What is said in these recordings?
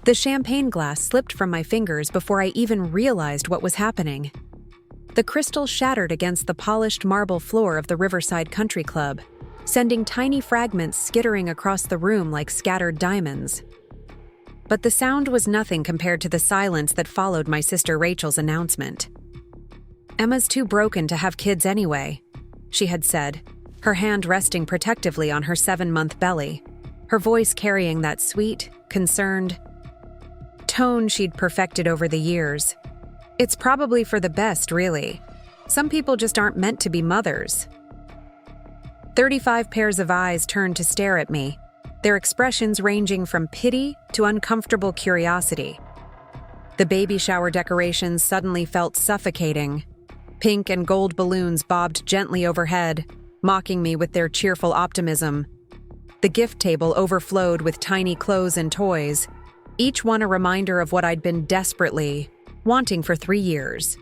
The champagne glass slipped from my fingers before I even realized what was happening. The crystal shattered against the polished marble floor of the Riverside Country Club, sending tiny fragments skittering across the room like scattered diamonds. But the sound was nothing compared to the silence that followed my sister Rachel's announcement. "Emma's too broken to have kids anyway," she had said, her hand resting protectively on her 7-month belly, her voice carrying that sweet, concerned tone she'd perfected over the years. "It's probably for the best, really. Some people just aren't meant to be mothers." 35 pairs of eyes turned to stare at me, their expressions ranging from pity to uncomfortable curiosity. The baby shower decorations suddenly felt suffocating. Pink and gold balloons bobbed gently overhead, mocking me with their cheerful optimism. The gift table overflowed with tiny clothes and toys, each one a reminder of what I'd been desperately wanting for 3 years.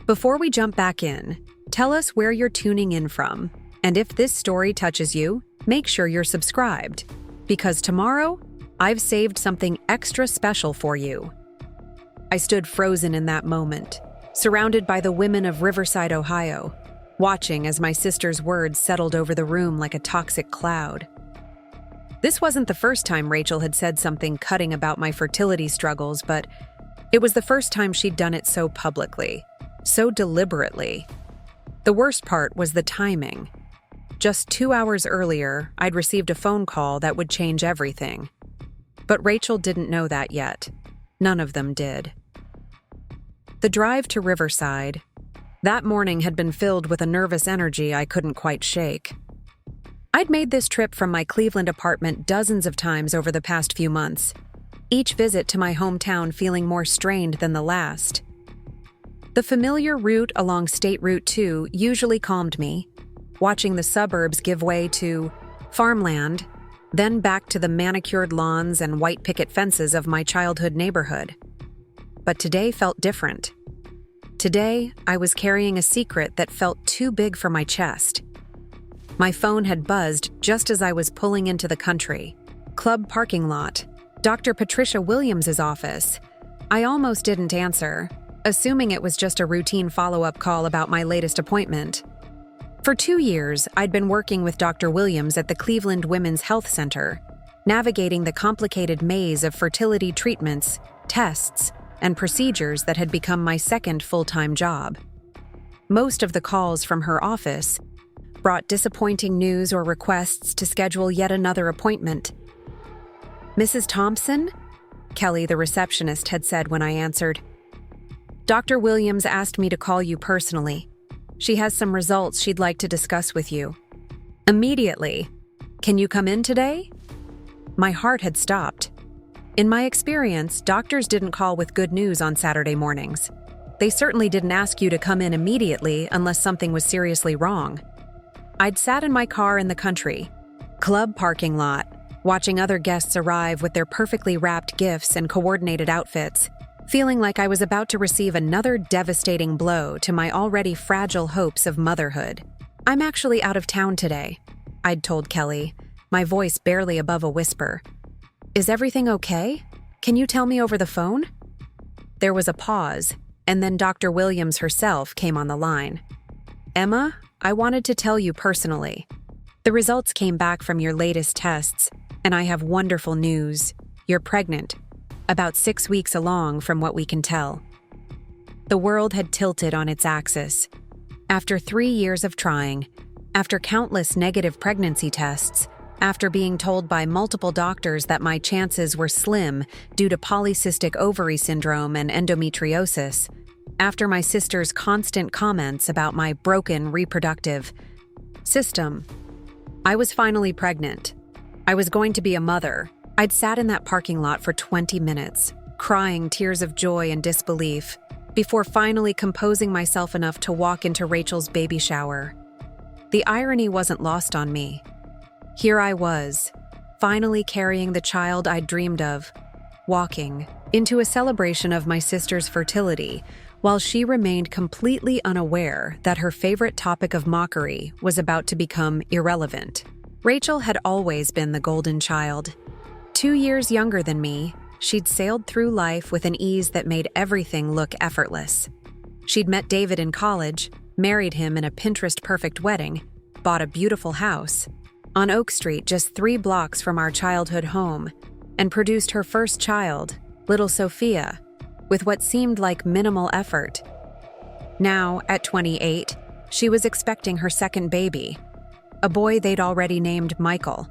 Before we jump back in, tell us where you're tuning in from, and if this story touches you, make sure you're subscribed, because tomorrow, I've saved something extra special for you. I stood frozen in that moment, surrounded by the women of Riverside, Ohio, watching as my sister's words settled over the room like a toxic cloud. This wasn't the first time Rachel had said something cutting about my fertility struggles, but it was the first time she'd done it so publicly, so deliberately. The worst part was the timing. Just 2 hours earlier, I'd received a phone call that would change everything. But Rachel didn't know that yet. None of them did. The drive to Riverside, that morning had been filled with a nervous energy I couldn't quite shake. I'd made this trip from my Cleveland apartment dozens of times over the past few months, each visit to my hometown feeling more strained than the last. The familiar route along State Route 2 usually calmed me, watching the suburbs give way to farmland, then back to the manicured lawns and white picket fences of my childhood neighborhood. But today felt different. Today, I was carrying a secret that felt too big for my chest. My phone had buzzed just as I was pulling into the country club parking lot, Dr. Patricia Williams' office. I almost didn't answer, assuming it was just a routine follow-up call about my latest appointment. For 2 years, I'd been working with Dr. Williams at the Cleveland Women's Health Center, navigating the complicated maze of fertility treatments, tests, and procedures that had become my second full-time job. Most of the calls from her office brought disappointing news or requests to schedule yet another appointment. "Mrs. Thompson?" Kelly, the receptionist, had said when I answered. "Dr. Williams asked me to call you personally. She has some results she'd like to discuss with you." "Immediately. Can you come in today?" My heart had stopped. In my experience, doctors didn't call with good news on Saturday mornings. They certainly didn't ask you to come in immediately unless something was seriously wrong. I'd sat in my car in the country, club parking lot, watching other guests arrive with their perfectly wrapped gifts and coordinated outfits, feeling like I was about to receive another devastating blow to my already fragile hopes of motherhood. "I'm actually out of town today," I'd told Kelly, my voice barely above a whisper. "Is everything okay? Can you tell me over the phone?" There was a pause, and then Dr. Williams herself came on the line. "Emma, I wanted to tell you personally. The results came back from your latest tests, and I have wonderful news. You're pregnant, about 6 weeks along from what we can tell." The world had tilted on its axis. After 3 years of trying, after countless negative pregnancy tests, after being told by multiple doctors that my chances were slim due to polycystic ovary syndrome and endometriosis, after my sister's constant comments about my broken reproductive system, I was finally pregnant. I was going to be a mother. I'd sat in that parking lot for 20 minutes, crying tears of joy and disbelief, before finally composing myself enough to walk into Rachel's baby shower. The irony wasn't lost on me. Here I was, finally carrying the child I'd dreamed of, walking into a celebration of my sister's fertility, while she remained completely unaware that her favorite topic of mockery was about to become irrelevant. Rachel had always been the golden child. 2 years younger than me, she'd sailed through life with an ease that made everything look effortless. She'd met David in college, married him in a Pinterest-perfect wedding, bought a beautiful house on Oak Street just 3 blocks from our childhood home, and produced her first child, little Sophia, with what seemed like minimal effort. Now, at 28, she was expecting her second baby, a boy they'd already named Michael.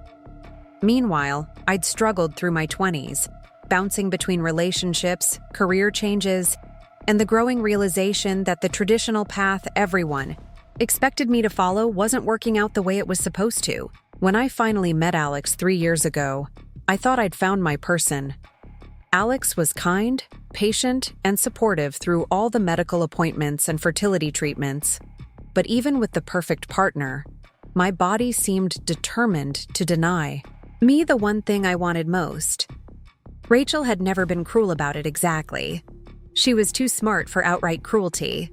Meanwhile, I'd struggled through my 20s, bouncing between relationships, career changes, and the growing realization that the traditional path everyone expected me to follow wasn't working out the way it was supposed to. When I finally met Alex 3 years ago, I thought I'd found my person. Alex was kind, patient, and supportive through all the medical appointments and fertility treatments. But even with the perfect partner, my body seemed determined to deny me the one thing I wanted most. Rachel had never been cruel about it exactly. She was too smart for outright cruelty.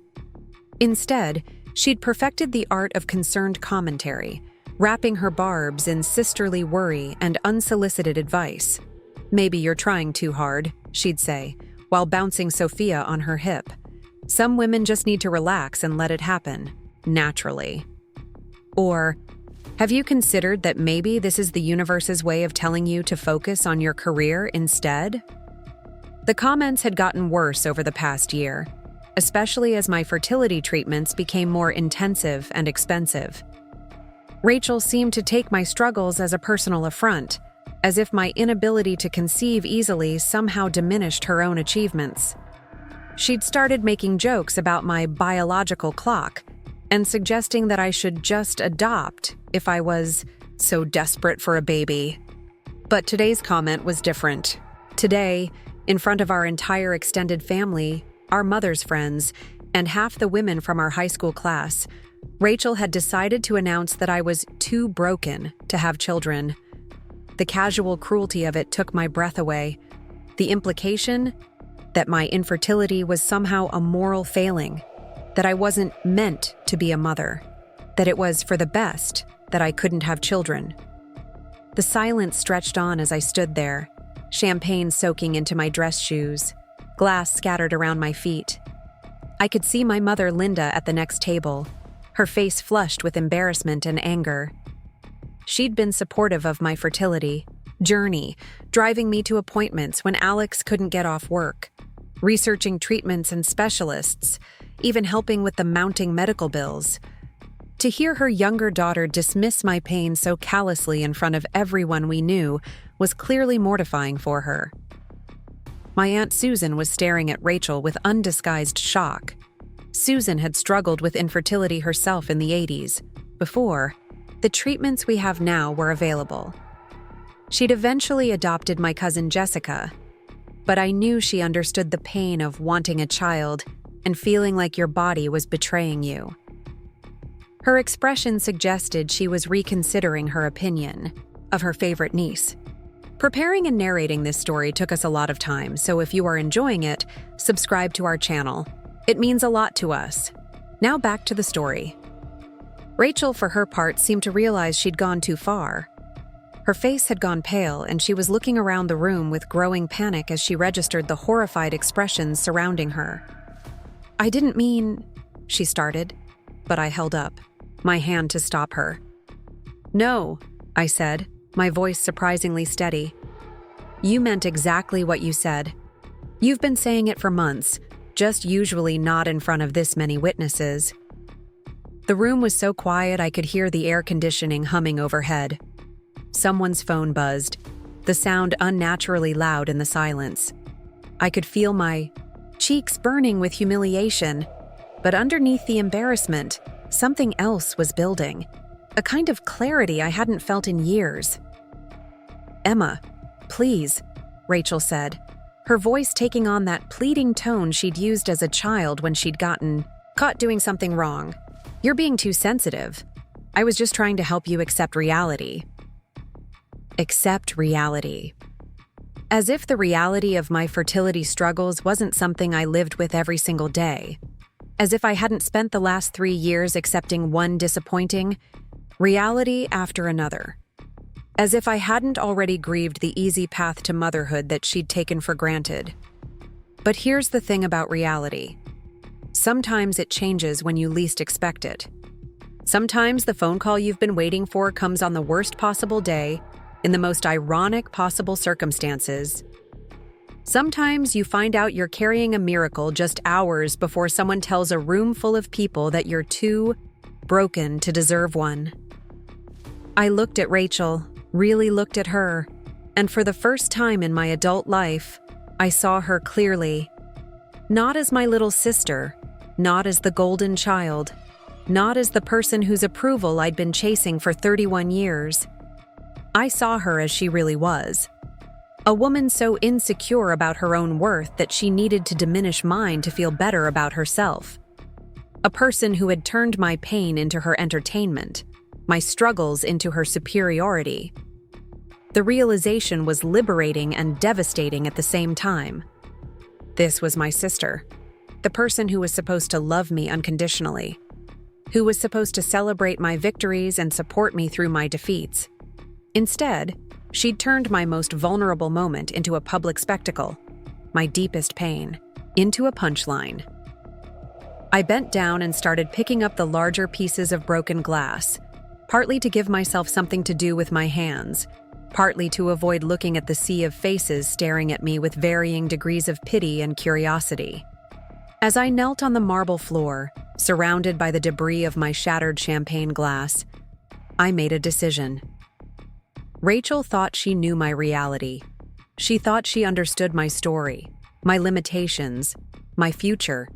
Instead, she'd perfected the art of concerned commentary, wrapping her barbs in sisterly worry and unsolicited advice. "Maybe you're trying too hard," she'd say, while bouncing Sophia on her hip. "Some women just need to relax and let it happen, naturally." Or, "Have you considered that maybe this is the universe's way of telling you to focus on your career instead?" The comments had gotten worse over the past year, especially as my fertility treatments became more intensive and expensive. Rachel seemed to take my struggles as a personal affront, as if my inability to conceive easily somehow diminished her own achievements. She'd started making jokes about my biological clock and suggesting that I should just adopt if I was so desperate for a baby. But today's comment was different. Today, in front of our entire extended family, our mother's friends, and half the women from our high school class, Rachel had decided to announce that I was too broken to have children. The casual cruelty of it took my breath away. The implication that my infertility was somehow a moral failing, that I wasn't meant to be a mother, that it was for the best that I couldn't have children. The silence stretched on as I stood there, champagne soaking into my dress shoes, glass scattered around my feet. I could see my mother, Linda, at the next table, her face flushed with embarrassment and anger. She'd been supportive of my fertility journey, driving me to appointments when Alex couldn't get off work, researching treatments and specialists, even helping with the mounting medical bills. To hear her younger daughter dismiss my pain so callously in front of everyone we knew was clearly mortifying for her. My Aunt Susan was staring at Rachel with undisguised shock. Susan had struggled with infertility herself in the 80s, before the treatments we have now were available. She'd eventually adopted my cousin Jessica, but I knew she understood the pain of wanting a child and feeling like your body was betraying you. Her expression suggested she was reconsidering her opinion of her favorite niece. Preparing and narrating this story took us a lot of time, so if you are enjoying it, subscribe to our channel. It means a lot to us. Now back to the story. Rachel, for her part, seemed to realize she'd gone too far. Her face had gone pale, and she was looking around the room with growing panic as she registered the horrified expressions surrounding her. "I didn't mean," she started, but I held up my hand to stop her. "No," I said, my voice surprisingly steady. "You meant exactly what you said. You've been saying it for months, just usually not in front of this many witnesses." The room was so quiet I could hear the air conditioning humming overhead. Someone's phone buzzed, the sound unnaturally loud in the silence. I could feel my cheeks burning with humiliation, but underneath the embarrassment, something else was building, a kind of clarity I hadn't felt in years. "Emma, please," Rachel said, her voice taking on that pleading tone she'd used as a child when she'd gotten caught doing something wrong. "You're being too sensitive. I was just trying to help you accept reality." Accept reality. As if the reality of my fertility struggles wasn't something I lived with every single day. As if I hadn't spent the last 3 years accepting one disappointing reality after another. as if I hadn't already grieved the easy path to motherhood that she'd taken for granted. But here's the thing about reality. Sometimes it changes when you least expect it. Sometimes the phone call you've been waiting for comes on the worst possible day, in the most ironic possible circumstances. Sometimes you find out you're carrying a miracle just hours before someone tells a room full of people that you're too broken to deserve one. I looked at Rachel, really looked at her, and for the first time in my adult life, I saw her clearly. Not as my little sister, not as the golden child, not as the person whose approval I'd been chasing for 31 years. I saw her as she really was. A woman so insecure about her own worth that she needed to diminish mine to feel better about herself. A person who had turned my pain into her entertainment, my struggles into her superiority. The realization was liberating and devastating at the same time. This was my sister, the person who was supposed to love me unconditionally, who was supposed to celebrate my victories and support me through my defeats. Instead, she'd turned my most vulnerable moment into a public spectacle, my deepest pain, into a punchline. I bent down and started picking up the larger pieces of broken glass, partly to give myself something to do with my hands, partly to avoid looking at the sea of faces staring at me with varying degrees of pity and curiosity. As I knelt on the marble floor, surrounded by the debris of my shattered champagne glass, I made a decision. Rachel thought she knew my reality. She thought she understood my story, my limitations, my future.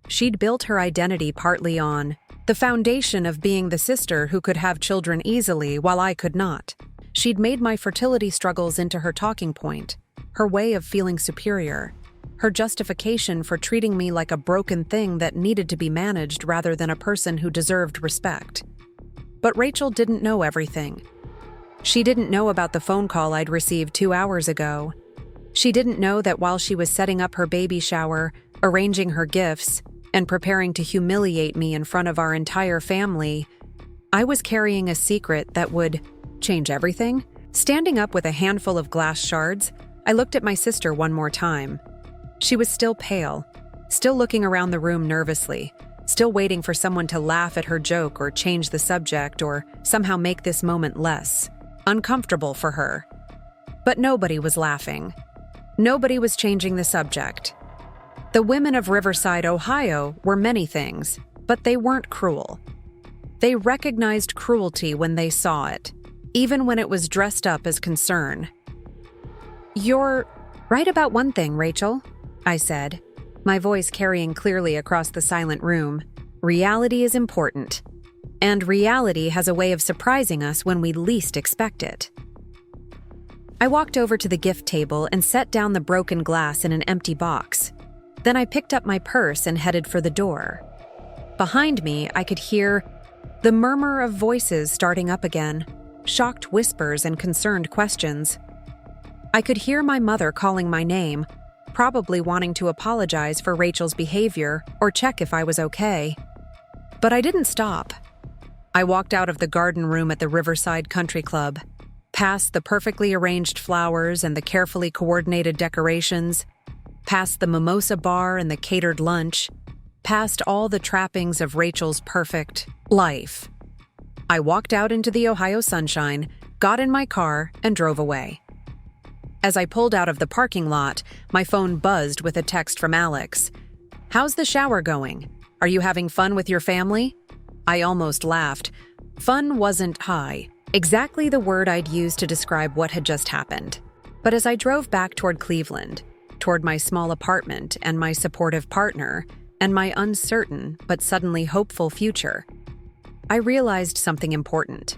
She'd built her identity partly on the foundation of being the sister who could have children easily while I could not. She'd made my fertility struggles into her talking point, her way of feeling superior, her justification for treating me like a broken thing that needed to be managed rather than a person who deserved respect. But Rachel didn't know everything. She didn't know about the phone call I'd received 2 hours ago. She didn't know that while she was setting up her baby shower, arranging her gifts, and preparing to humiliate me in front of our entire family, I was carrying a secret that would change everything. Standing up with a handful of glass shards, I looked at my sister one more time. She was still pale, still looking around the room nervously, still waiting for someone to laugh at her joke or change the subject or somehow make this moment less uncomfortable for her. But nobody was laughing. Nobody was changing the subject. The women of Riverside, Ohio were many things, but they weren't cruel. They recognized cruelty when they saw it, even when it was dressed up as concern. "You're right about one thing, Rachel," I said, my voice carrying clearly across the silent room. "Reality is important. And reality has a way of surprising us when we least expect it." I walked over to the gift table and set down the broken glass in an empty box. Then I picked up my purse and headed for the door. Behind me, I could hear the murmur of voices starting up again, shocked whispers and concerned questions. I could hear my mother calling my name, probably wanting to apologize for Rachel's behavior or check if I was okay. But I didn't stop. I walked out of the garden room at the Riverside Country Club, past the perfectly arranged flowers and the carefully coordinated decorations, past the mimosa bar and the catered lunch, past all the trappings of Rachel's perfect life. I walked out into the Ohio sunshine, got in my car, and drove away. As I pulled out of the parking lot, my phone buzzed with a text from Alex. "How's the shower going? Are you having fun with your family?" I almost laughed. Fun wasn't high, exactly the word I'd used to describe what had just happened. But as I drove back toward Cleveland, toward my small apartment and my supportive partner, and my uncertain but suddenly hopeful future, I realized something important.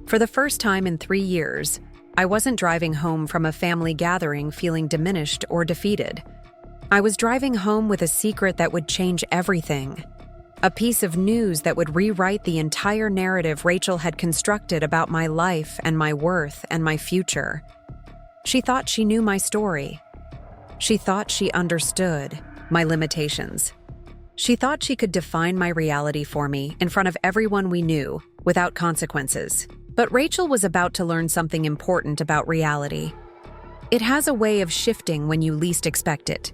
For the first time in 3 years, I wasn't driving home from a family gathering feeling diminished or defeated. I was driving home with a secret that would change everything. A piece of news that would rewrite the entire narrative Rachel had constructed about my life and my worth and my future. She thought she knew my story. She thought she understood my limitations. She thought she could define my reality for me in front of everyone we knew, without consequences. But Rachel was about to learn something important about reality. It has a way of shifting when you least expect it.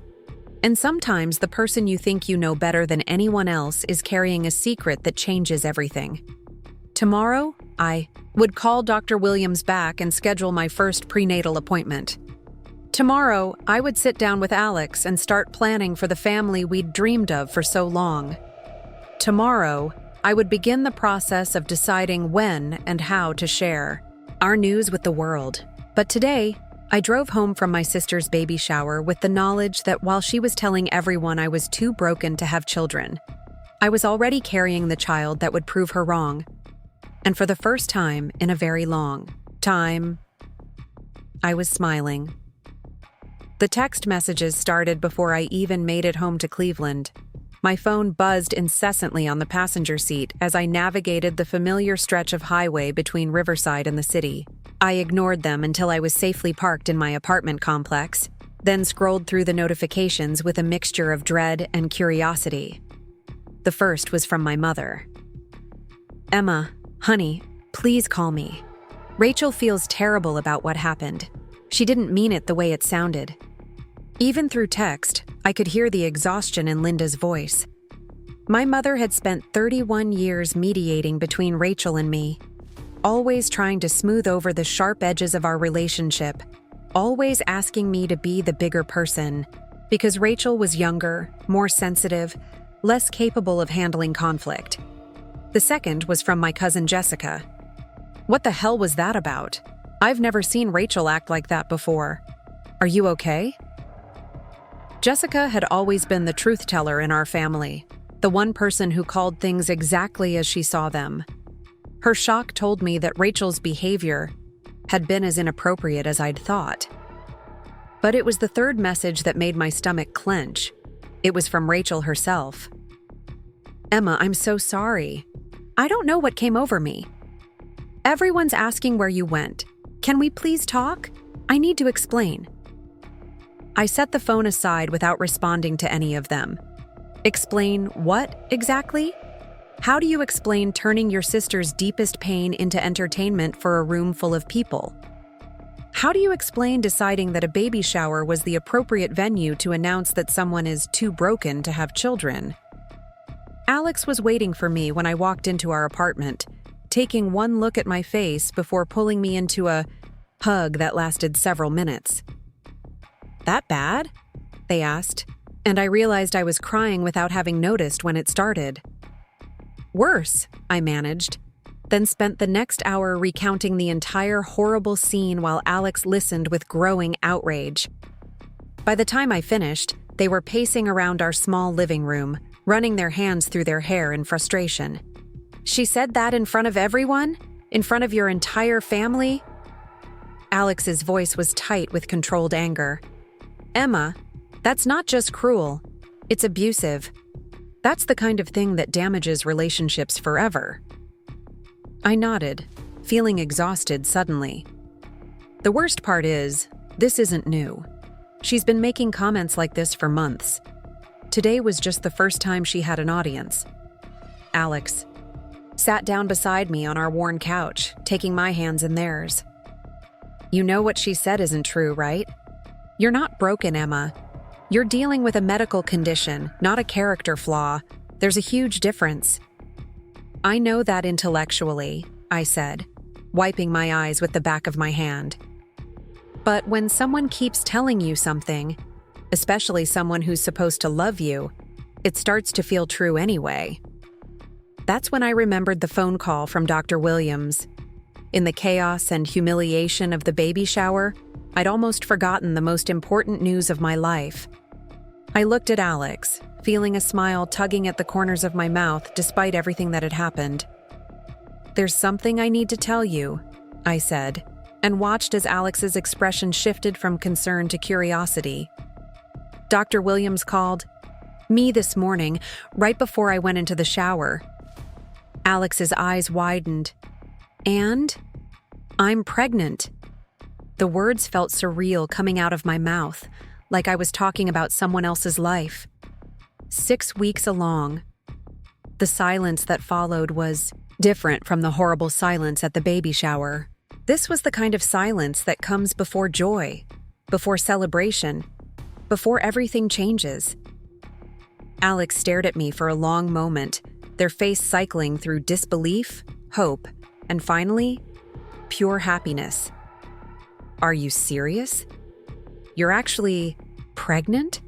And sometimes the person you think you know better than anyone else is carrying a secret that changes everything. Tomorrow, I would call Dr. Williams back and schedule my first prenatal appointment. Tomorrow, I would sit down with Alex and start planning for the family we'd dreamed of for so long. Tomorrow, I would begin the process of deciding when and how to share our news with the world. But today, I drove home from my sister's baby shower with the knowledge that while she was telling everyone I was too broken to have children, I was already carrying the child that would prove her wrong. And for the first time in a very long time, I was smiling. The text messages started before I even made it home to Cleveland. My phone buzzed incessantly on the passenger seat as I navigated the familiar stretch of highway between Riverside and the city. I ignored them until I was safely parked in my apartment complex, then scrolled through the notifications with a mixture of dread and curiosity. The first was from my mother. "Emma, honey, please call me. Rachel feels terrible about what happened. She didn't mean it the way it sounded." Even through text, I could hear the exhaustion in Linda's voice. My mother had spent 31 years mediating between Rachel and me, always trying to smooth over the sharp edges of our relationship, always asking me to be the bigger person, because Rachel was younger, more sensitive, less capable of handling conflict. The second was from my cousin Jessica. "What the hell was that about? I've never seen Rachel act like that before. Are you okay?" Jessica had always been the truth teller in our family, the one person who called things exactly as she saw them. Her shock told me that Rachel's behavior had been as inappropriate as I'd thought. But it was the third message that made my stomach clench. It was from Rachel herself. "Emma, I'm so sorry. I don't know what came over me. Everyone's asking where you went. Can we please talk? I need to explain." I set the phone aside without responding to any of them. Explain what, exactly? How do you explain turning your sister's deepest pain into entertainment for a room full of people? How do you explain deciding that a baby shower was the appropriate venue to announce that someone is too broken to have children? Alex was waiting for me when I walked into our apartment, taking one look at my face before pulling me into a hug that lasted several minutes. "That bad?" they asked, and I realized I was crying without having noticed when it started. "Worse," I managed, then spent the next hour recounting the entire horrible scene while Alex listened with growing outrage. By the time I finished, they were pacing around our small living room, running their hands through their hair in frustration. "She said that in front of everyone? In front of your entire family?" Alex's voice was tight with controlled anger. "Emma, that's not just cruel. It's abusive. That's the kind of thing that damages relationships forever." I nodded, feeling exhausted suddenly. The worst part is, this isn't new. She's been making comments like this for months. Today was just the first time she had an audience. Alex sat down beside me on our worn couch, taking my hands in theirs. "You know what she said isn't true, right? You're not broken, Emma. You're dealing with a medical condition, not a character flaw. There's a huge difference." "I know that intellectually," I said, wiping my eyes with the back of my hand. "But when someone keeps telling you something, especially someone who's supposed to love you, it starts to feel true anyway." That's when I remembered the phone call from Dr. Williams. In the chaos and humiliation of the baby shower, I'd almost forgotten the most important news of my life. I looked at Alex, feeling a smile tugging at the corners of my mouth despite everything that had happened. "There's something I need to tell you," I said, and watched as Alex's expression shifted from concern to curiosity. "Dr. Williams called me this morning, right before I went into the shower." Alex's eyes widened. "And? I'm pregnant." The words felt surreal coming out of my mouth, like I was talking about someone else's life. 6 weeks along. The silence that followed was different from the horrible silence at the baby shower. This was the kind of silence that comes before joy, before celebration, before everything changes. Alex stared at me for a long moment, their face cycling through disbelief, hope, and finally, pure happiness. "Are you serious? You're actually pregnant?"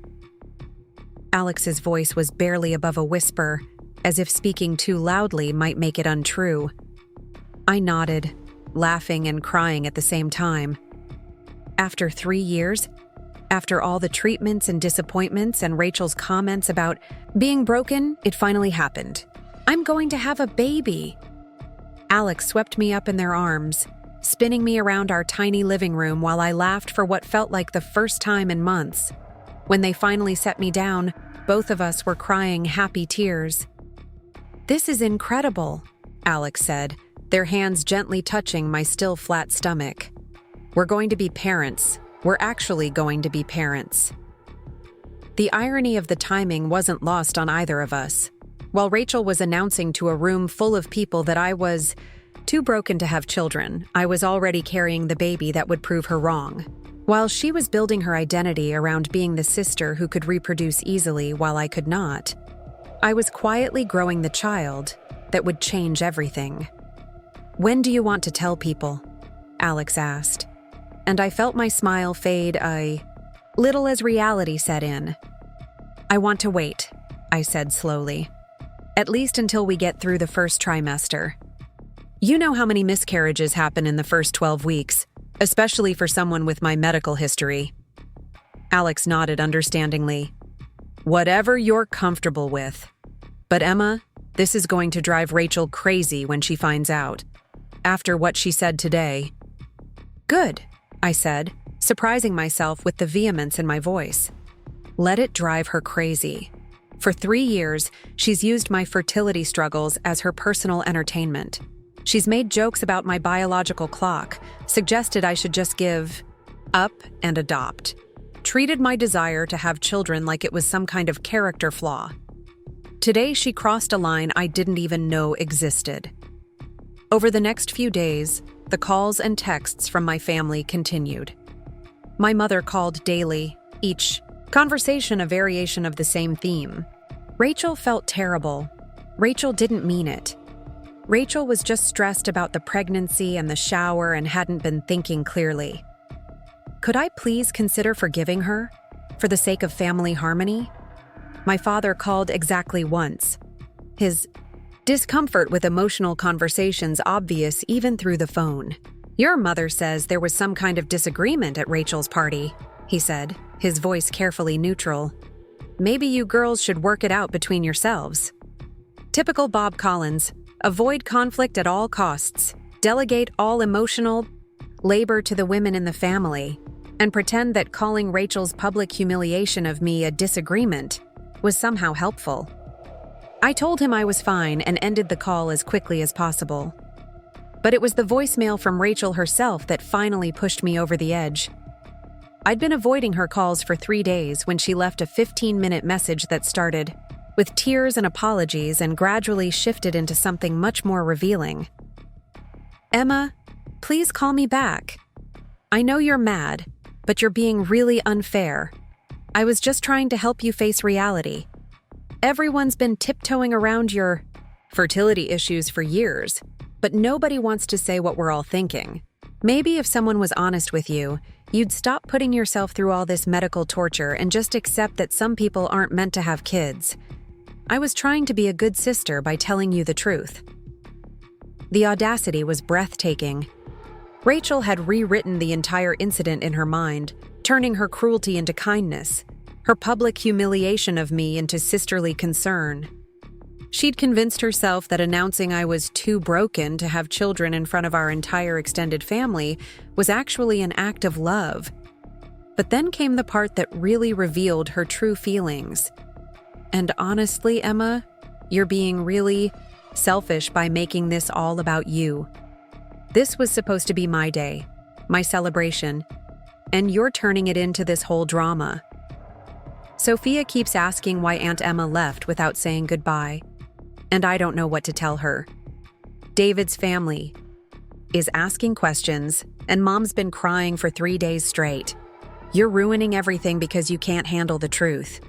Alex's voice was barely above a whisper, as if speaking too loudly might make it untrue. I nodded, laughing and crying at the same time. After 3 years, after all the treatments and disappointments and Rachel's comments about being broken, it finally happened. "I'm going to have a baby." Alex swept me up in their arms, spinning me around our tiny living room while I laughed for what felt like the first time in months. When they finally set me down, both of us were crying happy tears. "This is incredible," Alex said, their hands gently touching my still flat stomach. "We're going to be parents. We're actually going to be parents." The irony of the timing wasn't lost on either of us. While Rachel was announcing to a room full of people that I was too broken to have children, I was already carrying the baby that would prove her wrong. While she was building her identity around being the sister who could reproduce easily while I could not, I was quietly growing the child that would change everything. "When do you want to tell people?" Alex asked. And I felt my smile fade a little as reality set in. "I want to wait," I said slowly. "At least until we get through the first trimester. You know how many miscarriages happen in the first 12 weeks, especially for someone with my medical history." Alex nodded understandingly. "Whatever you're comfortable with. But Emma, this is going to drive Rachel crazy when she finds out. After what she said today." "Good," I said, surprising myself with the vehemence in my voice. "Let it drive her crazy. For 3 years, she's used my fertility struggles as her personal entertainment. She's made jokes about my biological clock, suggested I should just give up and adopt, treated my desire to have children like it was some kind of character flaw. Today, she crossed a line I didn't even know existed." Over the next few days, the calls and texts from my family continued. My mother called daily, each conversation a variation of the same theme. Rachel felt terrible. Rachel didn't mean it. Rachel was just stressed about the pregnancy and the shower and hadn't been thinking clearly. Could I please consider forgiving her, for the sake of family harmony? My father called exactly once, his discomfort with emotional conversations obvious even through the phone. "Your mother says there was some kind of disagreement at Rachel's party," he said, his voice carefully neutral. "Maybe you girls should work it out between yourselves." Typical Bob Collins. Avoid conflict at all costs, delegate all emotional labor to the women in the family, and pretend that calling Rachel's public humiliation of me a disagreement was somehow helpful. I told him I was fine and ended the call as quickly as possible. But it was the voicemail from Rachel herself that finally pushed me over the edge. I'd been avoiding her calls for 3 days when she left a 15-minute message that started with tears and apologies and gradually shifted into something much more revealing. "Emma, please call me back. I know you're mad, but you're being really unfair. I was just trying to help you face reality. Everyone's been tiptoeing around your fertility issues for years, but nobody wants to say what we're all thinking. Maybe if someone was honest with you, you'd stop putting yourself through all this medical torture and just accept that some people aren't meant to have kids. I was trying to be a good sister by telling you the truth." The audacity was breathtaking. Rachel had rewritten the entire incident in her mind, turning her cruelty into kindness, her public humiliation of me into sisterly concern. She'd convinced herself that announcing I was too broken to have children in front of our entire extended family was actually an act of love. But then came the part that really revealed her true feelings. "And honestly, Emma, you're being really selfish by making this all about you. This was supposed to be my day, my celebration, and you're turning it into this whole drama." Sophia keeps asking why Aunt Emma left without saying goodbye, and I don't know what to tell her. David's family is asking questions, and Mom's been crying for 3 days straight. You're ruining everything because you can't handle the truth.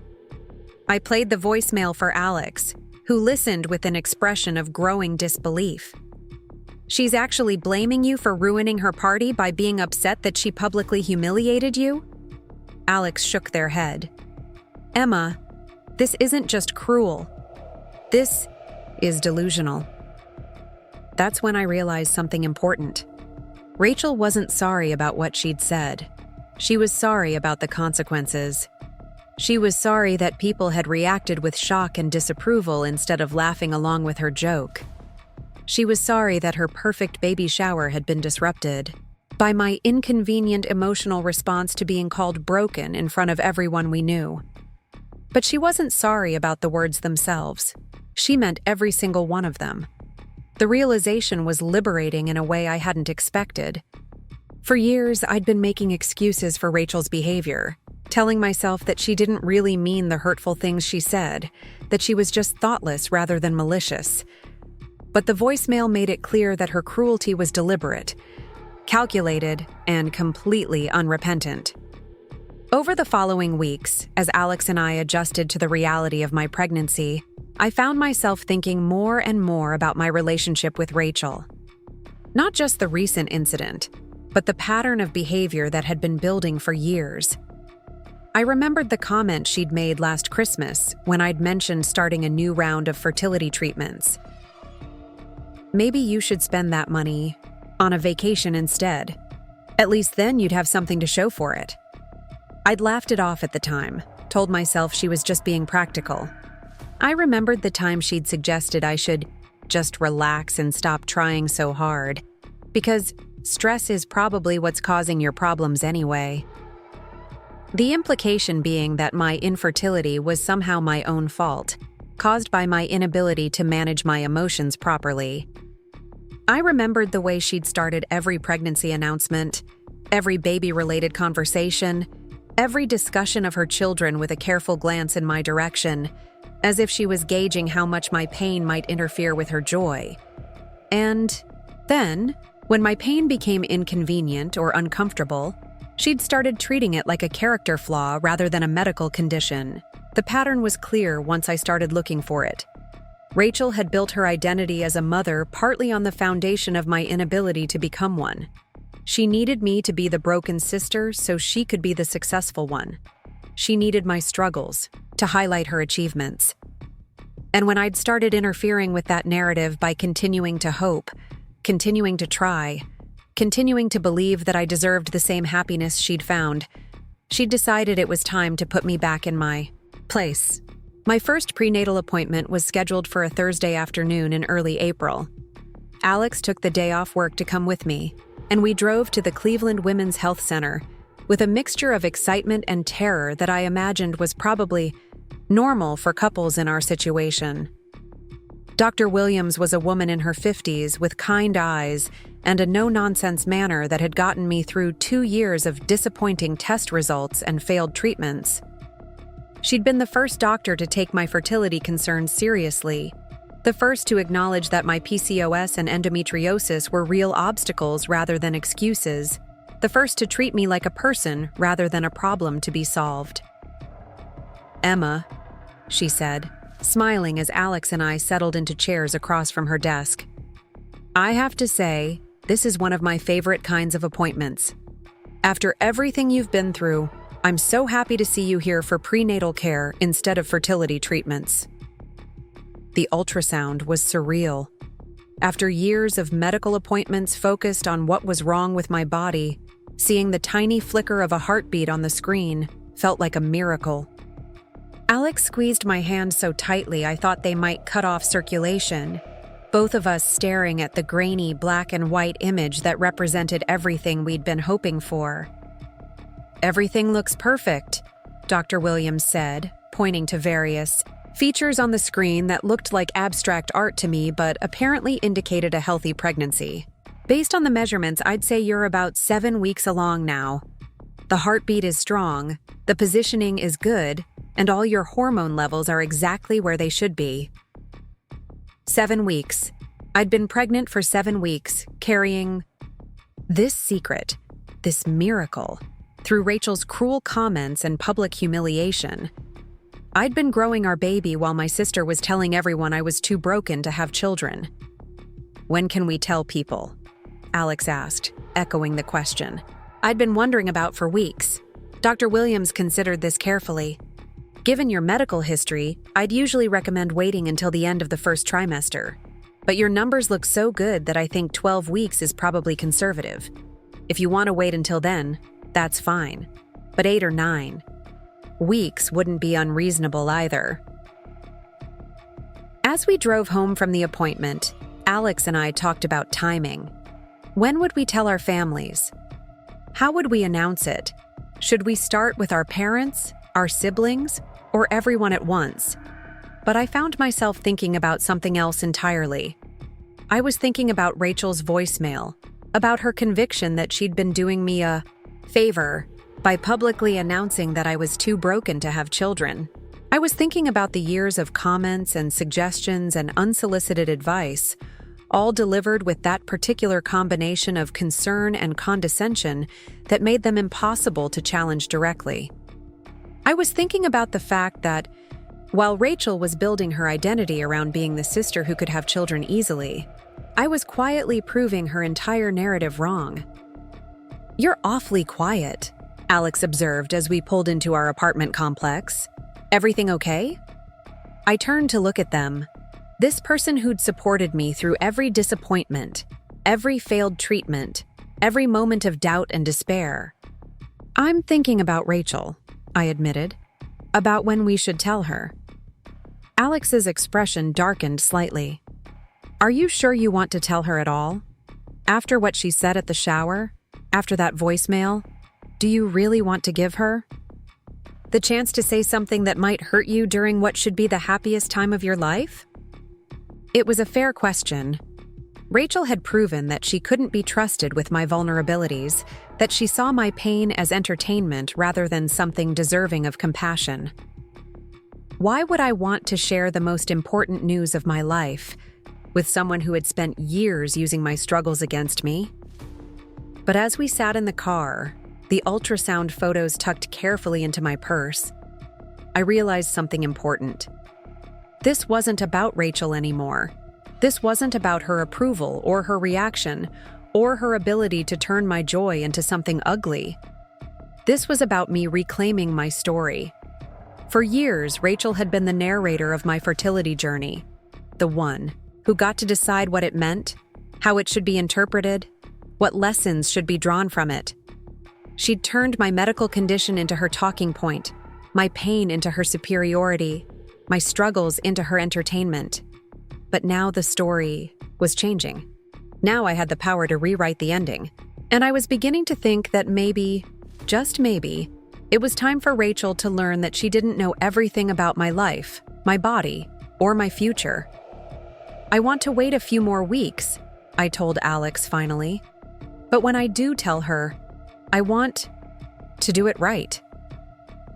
I played the voicemail for Alex, who listened with an expression of growing disbelief. She's actually blaming you for ruining her party by being upset that she publicly humiliated you? Alex shook their head. Emma, this isn't just cruel. This is delusional. That's when I realized something important. Rachel wasn't sorry about what she'd said. She was sorry about the consequences. She was sorry that people had reacted with shock and disapproval instead of laughing along with her joke. She was sorry that her perfect baby shower had been disrupted by my inconvenient emotional response to being called broken in front of everyone we knew. But she wasn't sorry about the words themselves. She meant every single one of them. The realization was liberating in a way I hadn't expected. For years, I'd been making excuses for Rachel's behavior, telling myself that she didn't really mean the hurtful things she said, that she was just thoughtless rather than malicious. But the voicemail made it clear that her cruelty was deliberate, calculated, and completely unrepentant. Over the following weeks, as Alex and I adjusted to the reality of my pregnancy, I found myself thinking more and more about my relationship with Rachel. Not just the recent incident, but the pattern of behavior that had been building for years. I remembered the comment she'd made last Christmas when I'd mentioned starting a new round of fertility treatments. Maybe you should spend that money on a vacation instead. At least then you'd have something to show for it. I'd laughed it off at the time, told myself she was just being practical. I remembered the time she'd suggested I should just relax and stop trying so hard, because stress is probably what's causing your problems anyway. The implication being that my infertility was somehow my own fault, caused by my inability to manage my emotions properly. I remembered the way she'd started every pregnancy announcement, every baby-related conversation, every discussion of her children with a careful glance in my direction, as if she was gauging how much my pain might interfere with her joy. And then, when my pain became inconvenient or uncomfortable, she'd started treating it like a character flaw rather than a medical condition. The pattern was clear once I started looking for it. Rachel had built her identity as a mother partly on the foundation of my inability to become one. She needed me to be the broken sister so she could be the successful one. She needed my struggles to highlight her achievements. And when I'd started interfering with that narrative by continuing to hope, continuing to try, continuing to believe that I deserved the same happiness she'd found, she'd decided it was time to put me back in my place. My first prenatal appointment was scheduled for a Thursday afternoon in early April. Alex took the day off work to come with me, and we drove to the Cleveland Women's Health Center with a mixture of excitement and terror that I imagined was probably normal for couples in our situation. Dr. Williams was a woman in her 50s with kind eyes and a no-nonsense manner that had gotten me through 2 years of disappointing test results and failed treatments. She'd been the first doctor to take my fertility concerns seriously, the first to acknowledge that my PCOS and endometriosis were real obstacles rather than excuses, the first to treat me like a person rather than a problem to be solved. "Emma," she said, smiling as Alex and I settled into chairs across from her desk. "I have to say, this is one of my favorite kinds of appointments. After everything you've been through, I'm so happy to see you here for prenatal care instead of fertility treatments." The ultrasound was surreal. After years of medical appointments focused on what was wrong with my body, seeing the tiny flicker of a heartbeat on the screen felt like a miracle. Alex squeezed my hand so tightly I thought they might cut off circulation, both of us staring at the grainy black and white image that represented everything we'd been hoping for. "Everything looks perfect," Dr. Williams said, pointing to various features on the screen that looked like abstract art to me but apparently indicated a healthy pregnancy. "Based on the measurements, I'd say you're about 7 weeks along now. The heartbeat is strong, the positioning is good, and all your hormone levels are exactly where they should be." 7 weeks. I'd been pregnant for 7 weeks, carrying this secret, this miracle, through Rachel's cruel comments and public humiliation. I'd been growing our baby while my sister was telling everyone I was too broken to have children. "When can we tell people?" Alex asked, echoing the question. I'd been wondering about for weeks. Dr. Williams considered this carefully. "Given your medical history, I'd usually recommend waiting until the end of the first trimester. But your numbers look so good that I think 12 weeks is probably conservative. If you want to wait until then, that's fine. But 8 or 9 weeks wouldn't be unreasonable either." As we drove home from the appointment, Alex and I talked about timing. When would we tell our families? How would we announce it? Should we start with our parents, our siblings, or everyone at once? But I found myself thinking about something else entirely. I was thinking about Rachel's voicemail, about her conviction that she'd been doing me a favor by publicly announcing that I was too broken to have children. I was thinking about the years of comments and suggestions and unsolicited advice, all delivered with that particular combination of concern and condescension that made them impossible to challenge directly. I was thinking about the fact that, while Rachel was building her identity around being the sister who could have children easily, I was quietly proving her entire narrative wrong. "You're awfully quiet," Alex observed as we pulled into our apartment complex. "Everything okay?" I turned to look at them. This person who'd supported me through every disappointment, every failed treatment, every moment of doubt and despair. "I'm thinking about Rachel," I admitted. "About when we should tell her." Alex's expression darkened slightly. "Are you sure you want to tell her at all? After what she said at the shower? After that voicemail? Do you really want to give her the chance to say something that might hurt you during what should be the happiest time of your life?" It was a fair question. Rachel had proven that she couldn't be trusted with my vulnerabilities, that she saw my pain as entertainment rather than something deserving of compassion. Why would I want to share the most important news of my life with someone who had spent years using my struggles against me? But as we sat in the car, the ultrasound photos tucked carefully into my purse, I realized something important. This wasn't about Rachel anymore. This wasn't about her approval or her reaction or her ability to turn my joy into something ugly. This was about me reclaiming my story. For years, Rachel had been the narrator of my fertility journey, the one who got to decide what it meant, how it should be interpreted, what lessons should be drawn from it. She'd turned my medical condition into her talking point, my pain into her superiority, my struggles into her entertainment. But now the story was changing. Now I had the power to rewrite the ending. And I was beginning to think that maybe, just maybe, it was time for Rachel to learn that she didn't know everything about my life, my body, or my future. "I want to wait a few more weeks," I told Alex finally. "But when I do tell her, I want to do it right.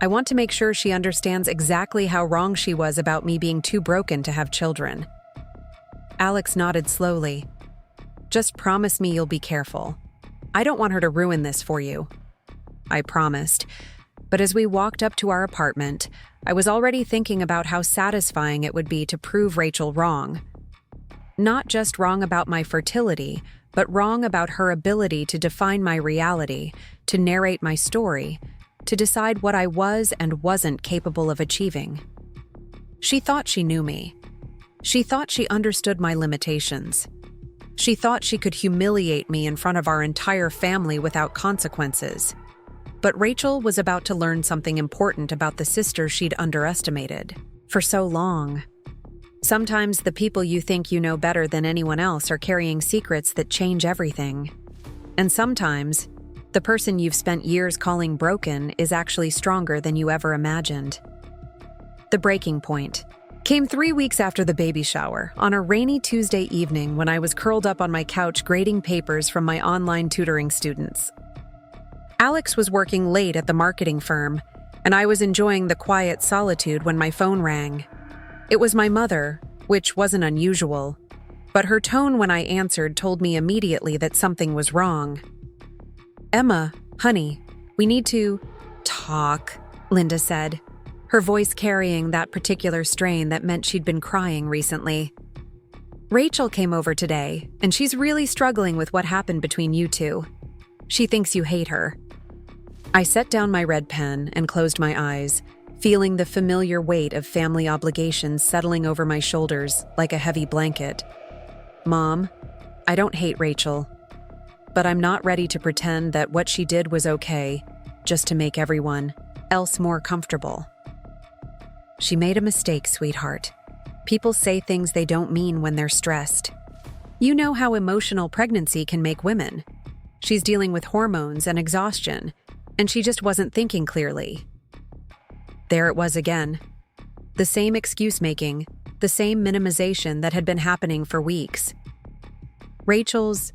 I want to make sure she understands exactly how wrong she was about me being too broken to have children." Alex nodded slowly. "Just promise me you'll be careful. I don't want her to ruin this for you." I promised. But as we walked up to our apartment, I was already thinking about how satisfying it would be to prove Rachel wrong. Not just wrong about my fertility, but wrong about her ability to define my reality, to narrate my story, to decide what I was and wasn't capable of achieving. She thought she knew me. She thought she understood my limitations. She thought she could humiliate me in front of our entire family without consequences. But Rachel was about to learn something important about the sister she'd underestimated for so long. Sometimes the people you think you know better than anyone else are carrying secrets that change everything. And sometimes, the person you've spent years calling broken is actually stronger than you ever imagined. The breaking point came 3 weeks after the baby shower, on a rainy Tuesday evening when I was curled up on my couch grading papers from my online tutoring students. Alex was working late at the marketing firm, and I was enjoying the quiet solitude when my phone rang. It was my mother, which wasn't unusual. but her tone when I answered told me immediately that something was wrong. "Emma, honey, we need to talk," Linda said, her voice carrying that particular strain that meant she'd been crying recently. "Rachel came over today, and she's really struggling with what happened between you two. She thinks you hate her." I set down my red pen and closed my eyes, feeling the familiar weight of family obligations settling over my shoulders like a heavy blanket. "Mom, I don't hate Rachel, but I'm not ready to pretend that what she did was okay just to make everyone else more comfortable." "She made a mistake, sweetheart. People say things they don't mean when they're stressed. You know how emotional pregnancy can make women. She's dealing with hormones and exhaustion, and she just wasn't thinking clearly." There it was again. The same excuse-making, the same minimization that had been happening for weeks. Rachel's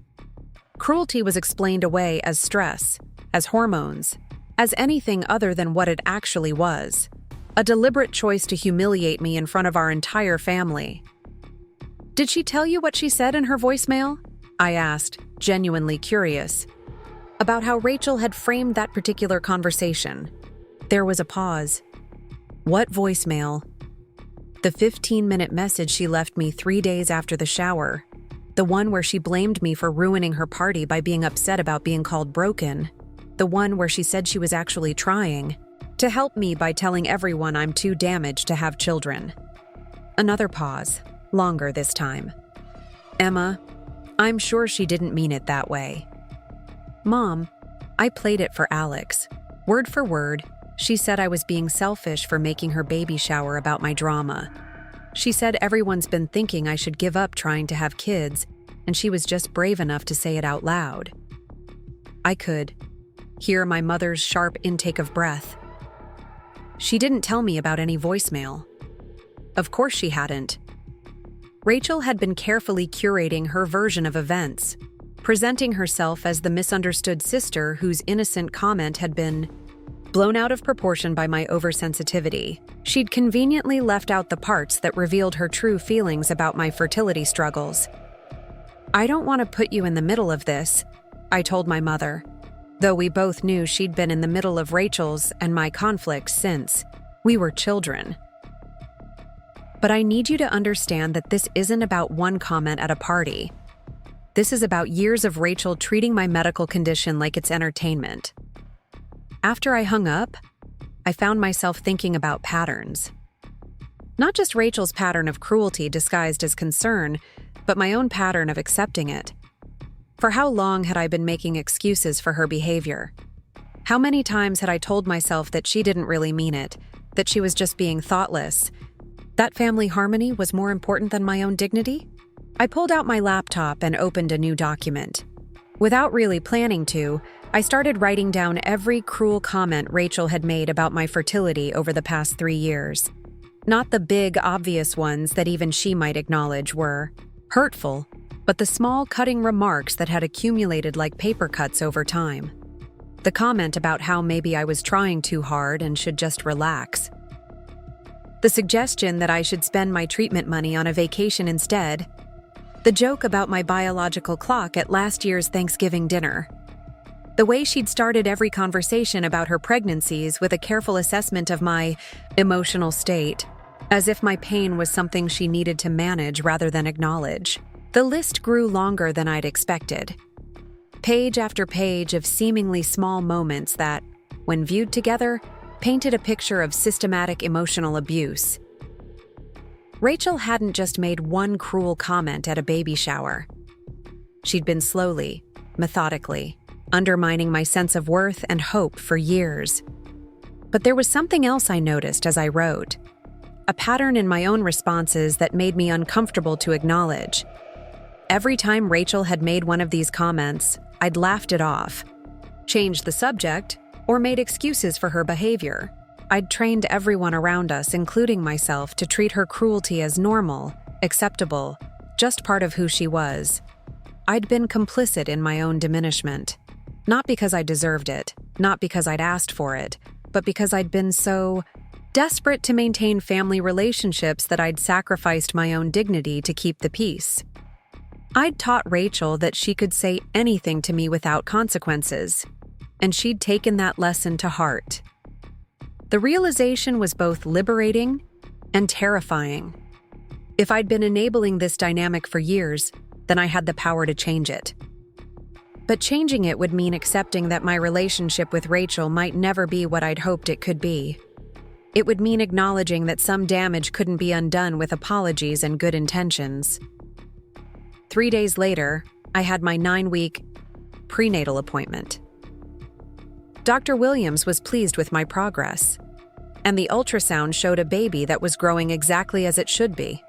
cruelty was explained away as stress, as hormones, as anything other than what it actually was. A deliberate choice to humiliate me in front of our entire family. "Did she tell you what she said in her voicemail?" I asked, genuinely curious about how Rachel had framed that particular conversation. There was a pause. "What voicemail?" "The 15-minute message she left me 3 days after the shower. The one where she blamed me for ruining her party by being upset about being called broken. The one where she said she was actually trying to help me by telling everyone I'm too damaged to have children." Another pause, longer this time. "Emma, I'm sure she didn't mean it that way." "Mom, I played it for Alex. Word for word, she said I was being selfish for making her baby shower about my drama. She said everyone's been thinking I should give up trying to have kids, and she was just brave enough to say it out loud." I could hear my mother's sharp intake of breath. She didn't tell me about any voicemail. Of course she hadn't. Rachel had been carefully curating her version of events, presenting herself as the misunderstood sister whose innocent comment had been blown out of proportion by my oversensitivity. She'd conveniently left out the parts that revealed her true feelings about my fertility struggles. "I don't want to put you in the middle of this," I told my mother, though we both knew she'd been in the middle of Rachel's and my conflicts since we were children. "But I need you to understand that this isn't about one comment at a party. This is about years of Rachel treating my medical condition like it's entertainment." After I hung up, I found myself thinking about patterns. Not just Rachel's pattern of cruelty disguised as concern, but my own pattern of accepting it. For how long had I been making excuses for her behavior? How many times had I told myself that she didn't really mean it, that she was just being thoughtless, that family harmony was more important than my own dignity? I pulled out my laptop and opened a new document. Without really planning to, I started writing down every cruel comment Rachel had made about my fertility over the past 3 years. Not the big, obvious ones that even she might acknowledge were hurtful, but the small, cutting remarks that had accumulated like paper cuts over time. The comment about how maybe I was trying too hard and should just relax. The suggestion that I should spend my treatment money on a vacation instead. The joke about my biological clock at last year's Thanksgiving dinner. The way she'd started every conversation about her pregnancies with a careful assessment of my emotional state, as if my pain was something she needed to manage rather than acknowledge. The list grew longer than I'd expected. Page after page of seemingly small moments that, when viewed together, painted a picture of systematic emotional abuse. Rachel hadn't just made one cruel comment at a baby shower. She'd been slowly, methodically, undermining my sense of worth and hope for years. But there was something else I noticed as I wrote, a pattern in my own responses that made me uncomfortable to acknowledge. Every time Rachel had made one of these comments, I'd laughed it off, changed the subject, or made excuses for her behavior. I'd trained everyone around us, including myself, to treat her cruelty as normal, acceptable, just part of who she was. I'd been complicit in my own diminishment. Not because I deserved it, not because I'd asked for it, but because I'd been so desperate to maintain family relationships that I'd sacrificed my own dignity to keep the peace. I'd taught Rachel that she could say anything to me without consequences, and she'd taken that lesson to heart. The realization was both liberating and terrifying. If I'd been enabling this dynamic for years, then I had the power to change it. But changing it would mean accepting that my relationship with Rachel might never be what I'd hoped it could be. It would mean acknowledging that some damage couldn't be undone with apologies and good intentions. 3 days later, I had my 9-week prenatal appointment. Dr. Williams was pleased with my progress, and the ultrasound showed a baby that was growing exactly as it should be.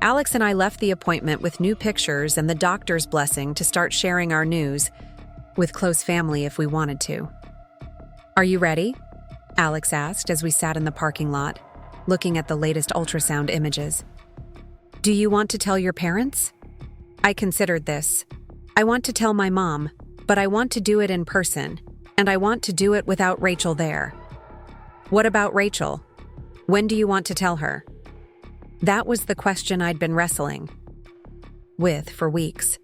Alex and I left the appointment with new pictures and the doctor's blessing to start sharing our news with close family if we wanted to. "Are you ready?" Alex asked as we sat in the parking lot, looking at the latest ultrasound images. "Do you want to tell your parents?" I considered this. I want to tell my mom, but I want to do it in person, and I want to do it without Rachel there. "What about Rachel? When do you want to tell her?" That was the question I'd been wrestling with for weeks.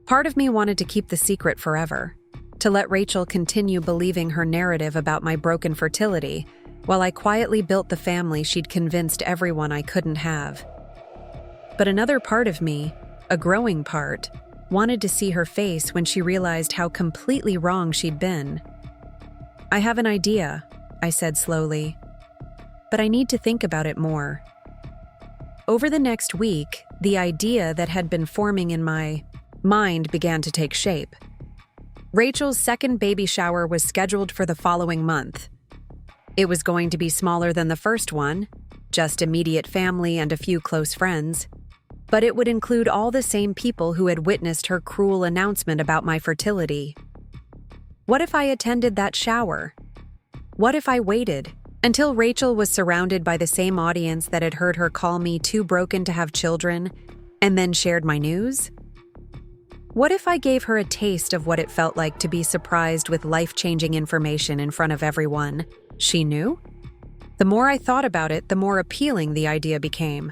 Part of me wanted to keep the secret forever, to let Rachel continue believing her narrative about my broken fertility, while I quietly built the family she'd convinced everyone I couldn't have. But another part of me, a growing part, wanted to see her face when she realized how completely wrong she'd been. "I have an idea," I said slowly, "but I need to think about it more." Over the next week, the idea that had been forming in my mind began to take shape. Rachel's second baby shower was scheduled for the following month. It was going to be smaller than the first one, just immediate family and a few close friends, but it would include all the same people who had witnessed her cruel announcement about my fertility. What if I attended that shower? What if I waited until Rachel was surrounded by the same audience that had heard her call me too broken to have children, and then shared my news? What if I gave her a taste of what it felt like to be surprised with life-changing information in front of everyone she knew? The more I thought about it, the more appealing the idea became.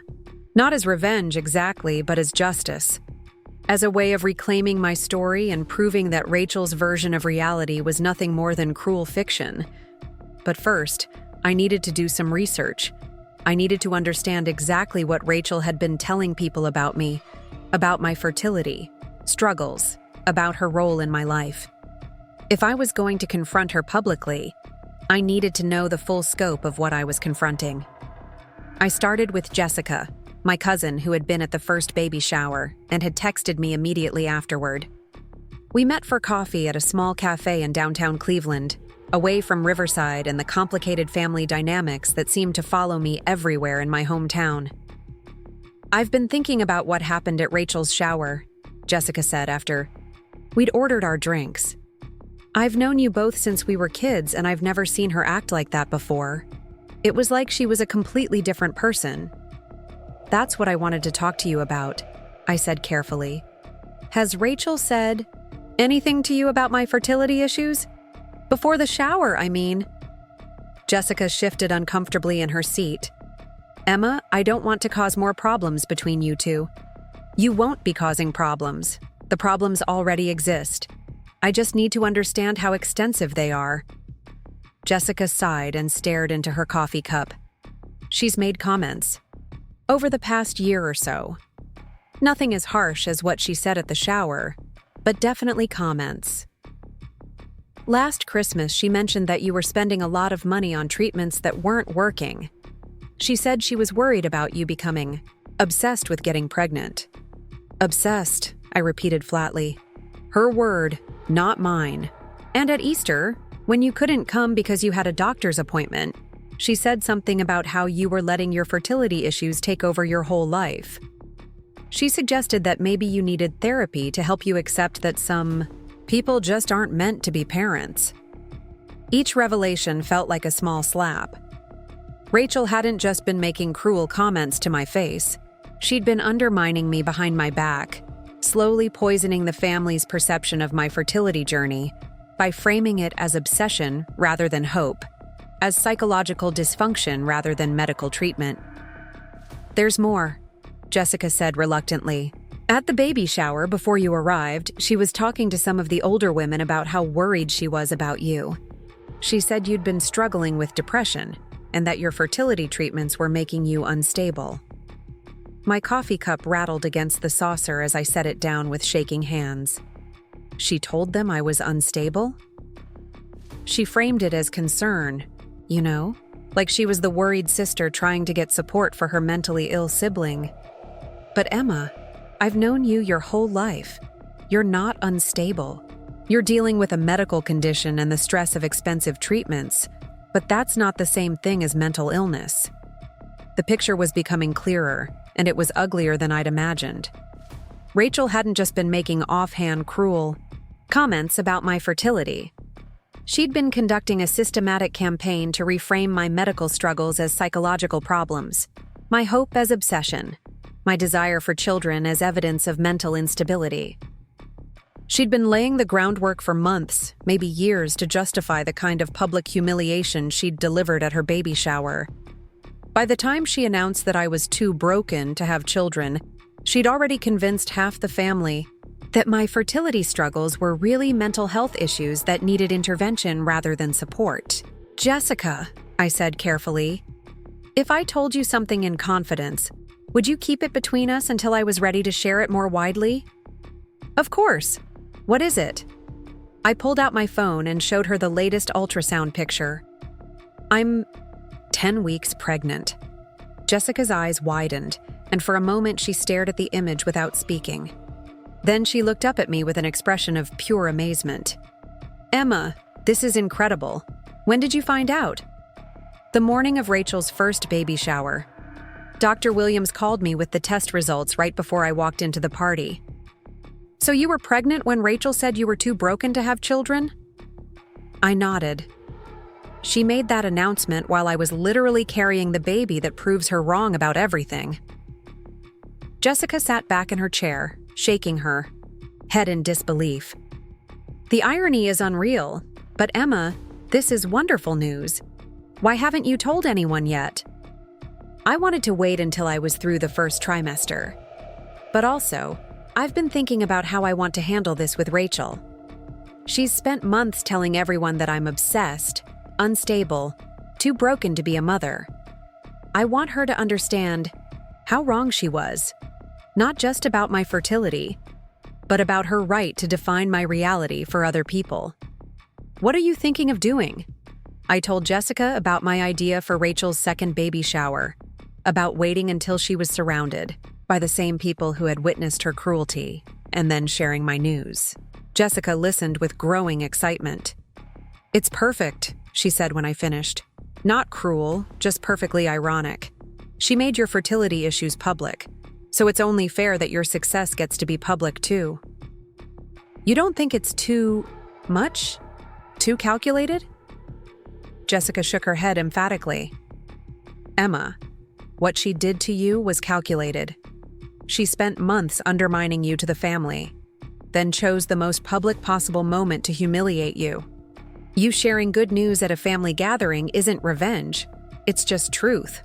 Not as revenge exactly, but as justice. As a way of reclaiming my story and proving that Rachel's version of reality was nothing more than cruel fiction. But first, I needed to do some research. I needed to understand exactly what Rachel had been telling people about me, about my fertility, struggles, about her role in my life. If I was going to confront her publicly, I needed to know the full scope of what I was confronting. I started with Jessica, my cousin who had been at the first baby shower and had texted me immediately afterward. We met for coffee at a small cafe in downtown Cleveland, away from Riverside and the complicated family dynamics that seemed to follow me everywhere in my hometown. "I've been thinking about what happened at Rachel's shower," Jessica said after we'd ordered our drinks. "I've known you both since we were kids, and I've never seen her act like that before. It was like she was a completely different person." "That's what I wanted to talk to you about," I said carefully. "Has Rachel said anything to you about my fertility issues? Before the shower, I mean." Jessica shifted uncomfortably in her seat. "Emma, I don't want to cause more problems between you two." "You won't be causing problems. The problems already exist. I just need to understand how extensive they are." Jessica sighed and stared into her coffee cup. "She's made comments over the past year or so. Nothing as harsh as what she said at the shower, but definitely comments. Last Christmas, she mentioned that you were spending a lot of money on treatments that weren't working. She said she was worried about you becoming obsessed with getting pregnant." "Obsessed," I repeated flatly. Her word, not mine. "And at Easter, when you couldn't come because you had a doctor's appointment, she said something about how you were letting your fertility issues take over your whole life. She suggested that maybe you needed therapy to help you accept that some people just aren't meant to be parents." Each revelation felt like a small slap. Rachel hadn't just been making cruel comments to my face. She'd been undermining me behind my back, slowly poisoning the family's perception of my fertility journey by framing it as obsession rather than hope, as psychological dysfunction rather than medical treatment. "There's more," Jessica said reluctantly, At the baby shower before you arrived, she was talking to some of the older women about how worried she was about you. She said you'd been struggling with depression and that your fertility treatments were making you unstable. My coffee cup rattled against the saucer as I set it down with shaking hands. She told them I was unstable? She framed it as concern, like she was the worried sister trying to get support for her mentally ill sibling. But Emma, I've known you your whole life. You're not unstable. You're dealing with a medical condition and the stress of expensive treatments, but that's not the same thing as mental illness. The picture was becoming clearer, and it was uglier than I'd imagined. Rachel hadn't just been making offhand, cruel comments about my fertility. She'd been conducting a systematic campaign to reframe my medical struggles as psychological problems, my hope as obsession, my desire for children as evidence of mental instability. She'd been laying the groundwork for months, maybe years, to justify the kind of public humiliation she'd delivered at her baby shower. By the time she announced that I was too broken to have children, she'd already convinced half the family that my fertility struggles were really mental health issues that needed intervention rather than support. Jessica, I said carefully, if I told you something in confidence, would you keep it between us until I was ready to share it more widely? Of course. What is it? I pulled out my phone and showed her the latest ultrasound picture. I'm 10 weeks pregnant. Jessica's eyes widened, and for a moment she stared at the image without speaking. Then she looked up at me with an expression of pure amazement. Emma, this is incredible. When did you find out? The morning of Rachel's first baby shower. Dr. Williams called me with the test results right before I walked into the party. So you were pregnant when Rachel said you were too broken to have children? I nodded. She made that announcement while I was literally carrying the baby that proves her wrong about everything. Jessica sat back in her chair, shaking her head in disbelief. The irony is unreal, but Emma, this is wonderful news. Why haven't you told anyone yet? I wanted to wait until I was through the first trimester. But also, I've been thinking about how I want to handle this with Rachel. She's spent months telling everyone that I'm obsessed, unstable, too broken to be a mother. I want her to understand how wrong she was, not just about my fertility, but about her right to define my reality for other people. What are you thinking of doing? I told Jessica about my idea for Rachel's second baby shower, about waiting until she was surrounded by the same people who had witnessed her cruelty, and then sharing my news. Jessica listened with growing excitement. It's perfect, she said when I finished. Not cruel, just perfectly ironic. She made your fertility issues public, so it's only fair that your success gets to be public too. You don't think it's too much? Too calculated? Jessica shook her head emphatically. Emma, what she did to you was calculated. She spent months undermining you to the family, then chose the most public possible moment to humiliate you. You sharing good news at a family gathering isn't revenge, it's just truth.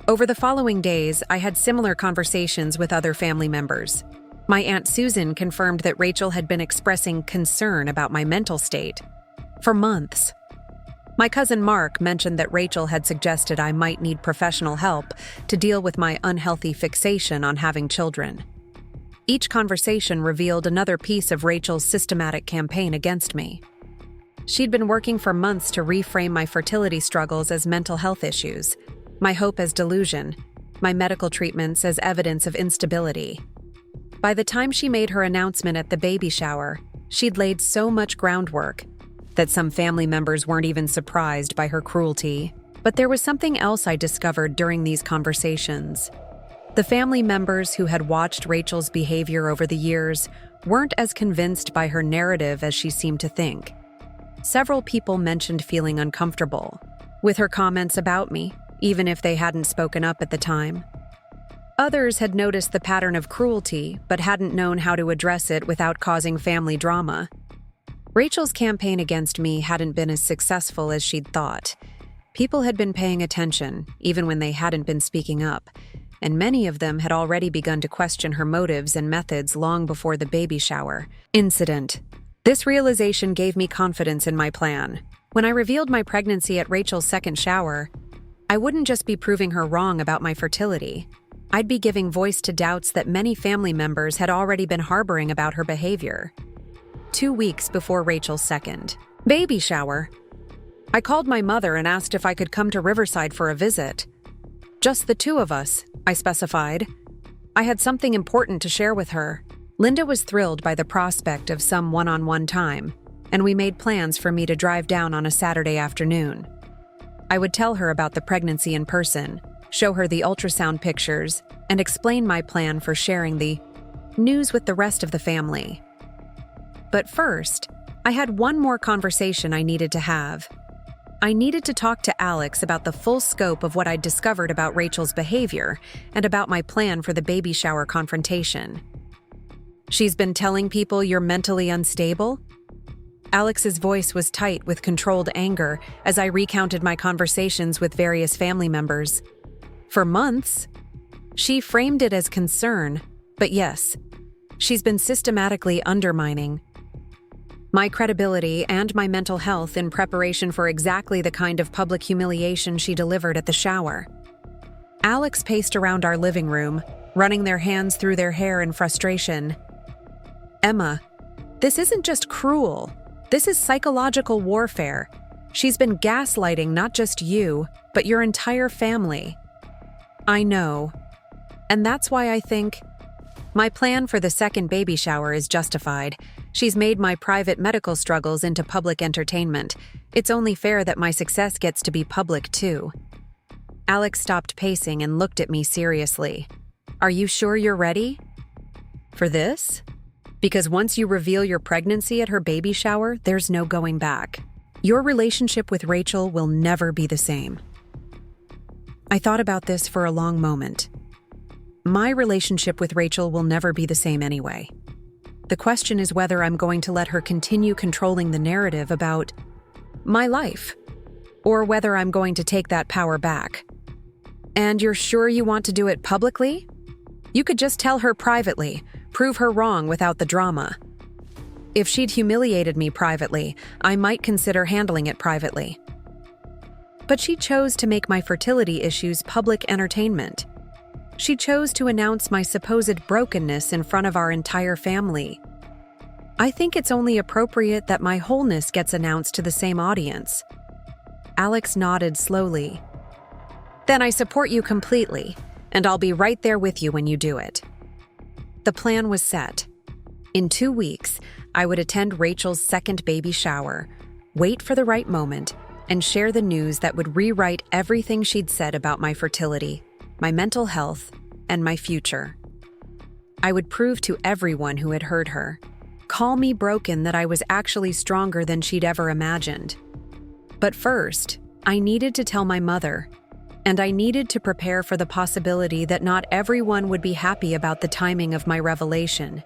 Over the following days, I had similar conversations with other family members. My Aunt Susan confirmed that Rachel had been expressing concern about my mental state for months. My cousin Mark mentioned that Rachel had suggested I might need professional help to deal with my unhealthy fixation on having children. Each conversation revealed another piece of Rachel's systematic campaign against me. She'd been working for months to reframe my fertility struggles as mental health issues, my hope as delusion, my medical treatments as evidence of instability. By the time she made her announcement at the baby shower, she'd laid so much groundwork that some family members weren't even surprised by her cruelty. But there was something else I discovered during these conversations. The family members who had watched Rachel's behavior over the years weren't as convinced by her narrative as she seemed to think. Several people mentioned feeling uncomfortable with her comments about me, even if they hadn't spoken up at the time. Others had noticed the pattern of cruelty, but hadn't known how to address it without causing family drama. Rachel's campaign against me hadn't been as successful as she'd thought. People had been paying attention, even when they hadn't been speaking up, and many of them had already begun to question her motives and methods long before the baby shower incident. This realization gave me confidence in my plan. When I revealed my pregnancy at Rachel's second shower, I wouldn't just be proving her wrong about my fertility. I'd be giving voice to doubts that many family members had already been harboring about her behavior. 2 weeks before Rachel's second baby shower, I called my mother and asked if I could come to Riverside for a visit. Just the two of us, I specified. I had something important to share with her. Linda was thrilled by the prospect of some one-on-one time, and we made plans for me to drive down on a Saturday afternoon. I would tell her about the pregnancy in person, show her the ultrasound pictures, and explain my plan for sharing the news with the rest of the family. But first, I had one more conversation I needed to have. I needed to talk to Alex about the full scope of what I'd discovered about Rachel's behavior and about my plan for the baby shower confrontation. "She's been telling people you're mentally unstable?" Alex's voice was tight with controlled anger as I recounted my conversations with various family members. "For months." She framed it as concern, but yes, she's been systematically undermining my credibility and my mental health in preparation for exactly the kind of public humiliation she delivered at the shower. Alex paced around our living room, running their hands through their hair in frustration. "Emma, this isn't just cruel. This is psychological warfare. She's been gaslighting not just you, but your entire family." "I know. And that's why I think my plan for the second baby shower is justified. She's made my private medical struggles into public entertainment. It's only fair that my success gets to be public too." Alex stopped pacing and looked at me seriously. "Are you sure you're ready for this? Because once you reveal your pregnancy at her baby shower, there's no going back. Your relationship with Rachel will never be the same." I thought about this for a long moment. My relationship with Rachel will never be the same anyway. The question is whether I'm going to let her continue controlling the narrative about my life, or whether I'm going to take that power back. "And you're sure you want to do it publicly? You could just tell her privately, prove her wrong without the drama." "If she'd humiliated me privately, I might consider handling it privately." But she chose to make my fertility issues public entertainment. She chose to announce my supposed brokenness in front of our entire family. I think it's only appropriate that my wholeness gets announced to the same audience. Alex nodded slowly. "Then I support you completely, and I'll be right there with you when you do it." The plan was set. In 2 weeks, I would attend Rachel's second baby shower, wait for the right moment, and share the news that would rewrite everything she'd said about my fertility, my mental health, and my future. I would prove to everyone who had heard her, call me broken, that I was actually stronger than she'd ever imagined. But first, I needed to tell my mother, and I needed to prepare for the possibility that not everyone would be happy about the timing of my revelation,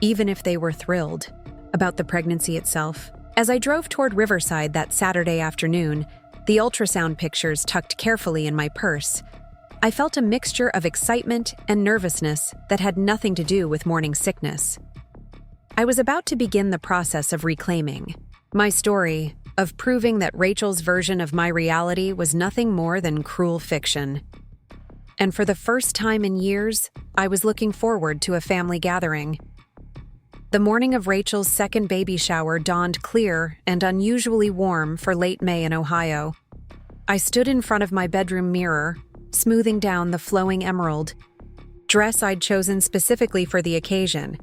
even if they were thrilled about the pregnancy itself. As I drove toward Riverside that Saturday afternoon, the ultrasound pictures tucked carefully in my purse, I felt a mixture of excitement and nervousness that had nothing to do with morning sickness. I was about to begin the process of reclaiming my story, of proving that Rachel's version of my reality was nothing more than cruel fiction. And for the first time in years, I was looking forward to a family gathering. The morning of Rachel's second baby shower dawned clear and unusually warm for late May in Ohio. I stood in front of my bedroom mirror, smoothing down the flowing emerald dress I'd chosen specifically for the occasion.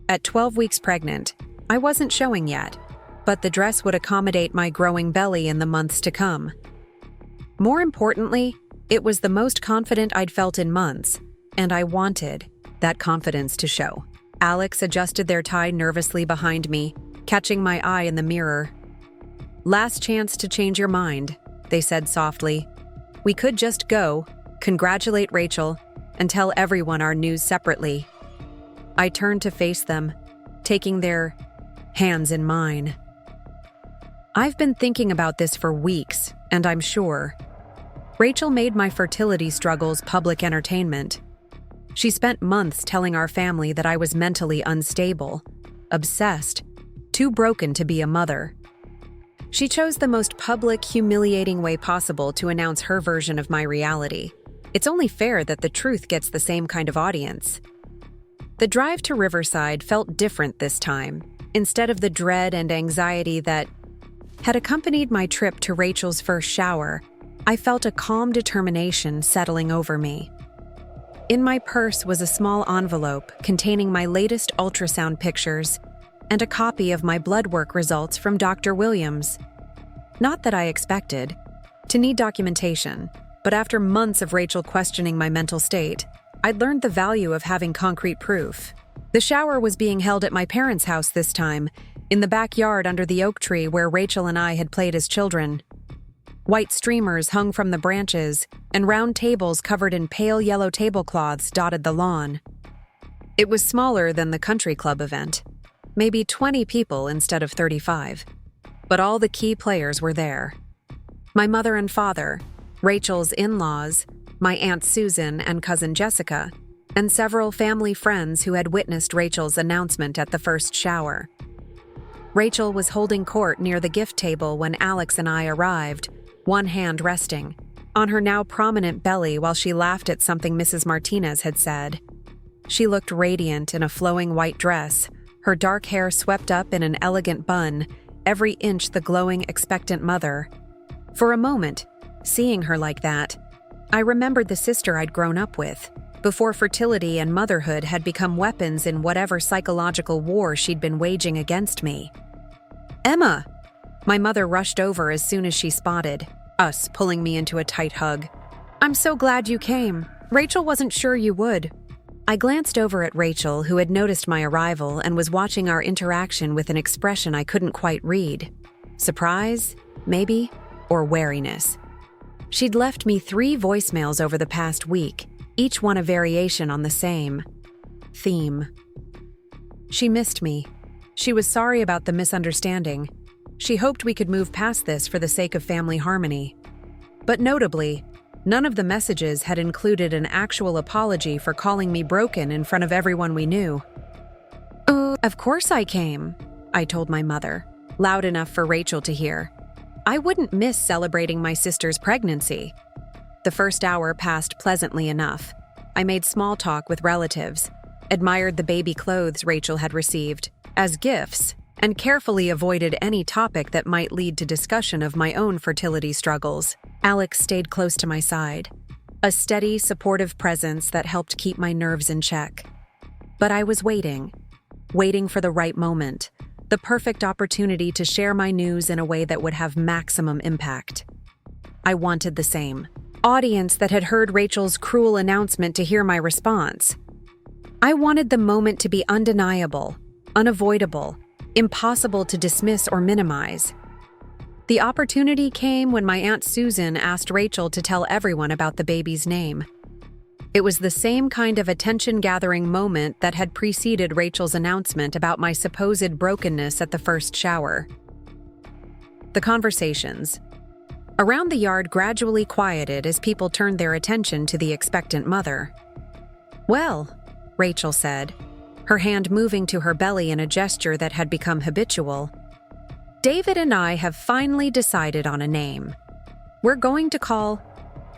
At 12 weeks pregnant, I wasn't showing yet, but the dress would accommodate my growing belly in the months to come. More importantly, it was the most confident I'd felt in months, and I wanted that confidence to show. Alex adjusted their tie nervously behind me, catching my eye in the mirror. "Last chance to change your mind," they said softly. "We could just go, congratulate Rachel, and tell everyone our news separately." I turned to face them, taking their hands in mine. "I've been thinking about this for weeks, and I'm sure Rachel made my fertility struggles public entertainment. She spent months telling our family that I was mentally unstable, obsessed, too broken to be a mother. She chose the most public, humiliating way possible to announce her version of my reality. It's only fair that the truth gets the same kind of audience. The drive to Riverside felt different this time. Instead of the dread and anxiety that had accompanied my trip to Rachel's first shower, I felt a calm determination settling over me. In my purse was a small envelope containing my latest ultrasound pictures and a copy of my blood work results from Dr. Williams. Not that I expected to need documentation, but after months of Rachel questioning my mental state, I'd learned the value of having concrete proof. The shower was being held at my parents' house this time, in the backyard under the oak tree where Rachel and I had played as children. White streamers hung from the branches, and round tables covered in pale yellow tablecloths dotted the lawn. It was smaller than the country club event, maybe 20 people instead of 35. But all the key players were there. My mother and father, Rachel's in-laws, my Aunt Susan and cousin Jessica, and several family friends who had witnessed Rachel's announcement at the first shower. Rachel was holding court near the gift table when Alex and I arrived, one hand resting on her now prominent belly while she laughed at something Mrs. Martinez had said. She looked radiant in a flowing white dress, her dark hair swept up in an elegant bun, every inch the glowing, expectant mother. For a moment, seeing her like that, I remembered the sister I'd grown up with, before fertility and motherhood had become weapons in whatever psychological war she'd been waging against me. "Emma!" My mother rushed over as soon as she spotted us, pulling me into a tight hug. "I'm so glad you came. Rachel wasn't sure you would." I glanced over at Rachel, who had noticed my arrival and was watching our interaction with an expression I couldn't quite read. Surprise, maybe, or wariness. She'd left me 3 voicemails over the past week, each one a variation on the same theme. She missed me. She was sorry about the misunderstanding. She hoped we could move past this for the sake of family harmony. But notably, none of the messages had included an actual apology for calling me broken in front of everyone we knew. "Oh, of course I came," I told my mother, loud enough for Rachel to hear. I wouldn't miss celebrating my sister's pregnancy. The first hour passed pleasantly enough. I made small talk with relatives, admired the baby clothes Rachel had received as gifts, and carefully avoided any topic that might lead to discussion of my own fertility struggles. Alex stayed close to my side, a steady, supportive presence that helped keep my nerves in check. But I was waiting for the right moment, the perfect opportunity to share my news in a way that would have maximum impact. I wanted the same audience that had heard Rachel's cruel announcement to hear my response. I wanted the moment to be undeniable, unavoidable, impossible to dismiss or minimize. The opportunity came when my Aunt Susan asked Rachel to tell everyone about the baby's name. It was the same kind of attention-gathering moment that had preceded Rachel's announcement about my supposed brokenness at the first shower. The conversations around the yard gradually quieted as people turned their attention to the expectant mother. "Well," Rachel said, her hand moving to her belly in a gesture that had become habitual, "David and I have finally decided on a name. We're going to call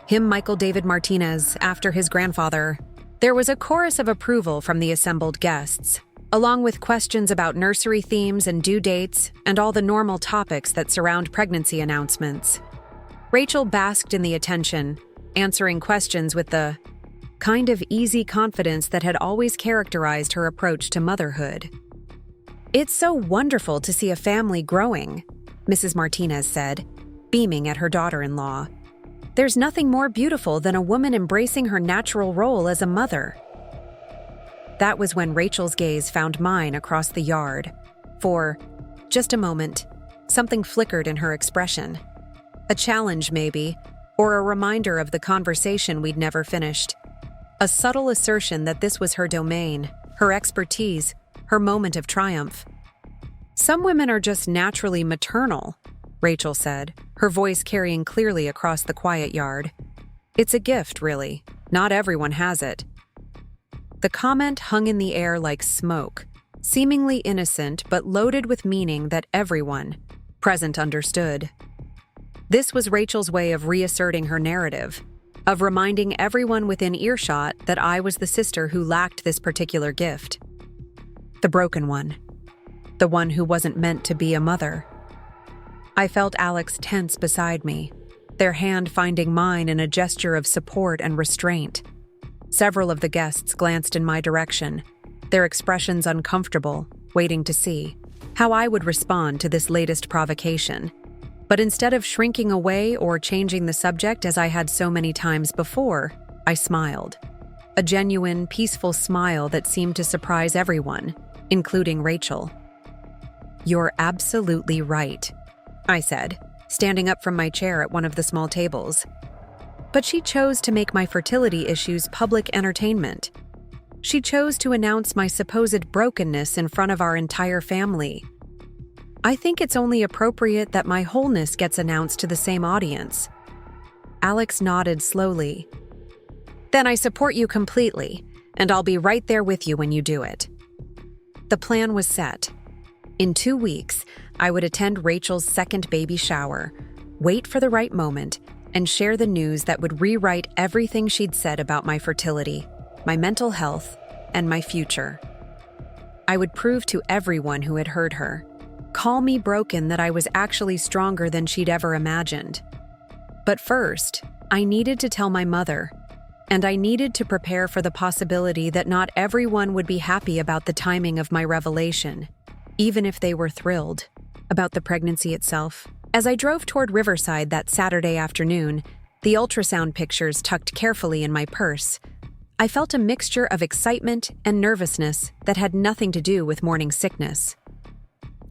him Michael David Martinez after his grandfather." There was a chorus of approval from the assembled guests, along with questions about nursery themes and due dates and all the normal topics that surround pregnancy announcements. Rachel basked in the attention, answering questions with the kind of easy confidence that had always characterized her approach to motherhood. "It's so wonderful to see a family growing," Mrs. Martinez said, beaming at her daughter-in-law. "There's nothing more beautiful than a woman embracing her natural role as a mother." That was when Rachel's gaze found mine across the yard. For just a moment, something flickered in her expression. A challenge, maybe, or a reminder of the conversation we'd never finished. A subtle assertion that this was her domain, her expertise, her moment of triumph. "Some women are just naturally maternal," Rachel said, her voice carrying clearly across the quiet yard. It's a gift, really. Not everyone has it." The comment hung in the air like smoke, seemingly innocent but loaded with meaning that everyone present understood. This was Rachel's way of reasserting her narrative, of reminding everyone within earshot that I was the sister who lacked this particular gift. The broken one. The one who wasn't meant to be a mother. I felt Alex tense beside me, their hand finding mine in a gesture of support and restraint. Several of the guests glanced in my direction, their expressions uncomfortable, waiting to see how I would respond to this latest provocation. But instead of shrinking away or changing the subject as I had so many times before, I smiled. A genuine, peaceful smile that seemed to surprise everyone, including Rachel. "You're absolutely right," I said, standing up from my chair at one of the small tables. But she chose to make my fertility issues public entertainment. She chose to announce my supposed brokenness in front of our entire family. I think it's only appropriate that my wholeness gets announced to the same audience. Alex nodded slowly. "Then I support you completely, and I'll be right there with you when you do it." The plan was set. In 2 weeks, I would attend Rachel's second baby shower, wait for the right moment, and share the news that would rewrite everything she'd said about my fertility, my mental health, and my future. I would prove to everyone who had heard her, call me broken, that I was actually stronger than she'd ever imagined. But first, I needed to tell my mother, and I needed to prepare for the possibility that not everyone would be happy about the timing of my revelation, even if they were thrilled about the pregnancy itself. As I drove toward Riverside that Saturday afternoon, the ultrasound pictures tucked carefully in my purse, I felt a mixture of excitement and nervousness that had nothing to do with morning sickness.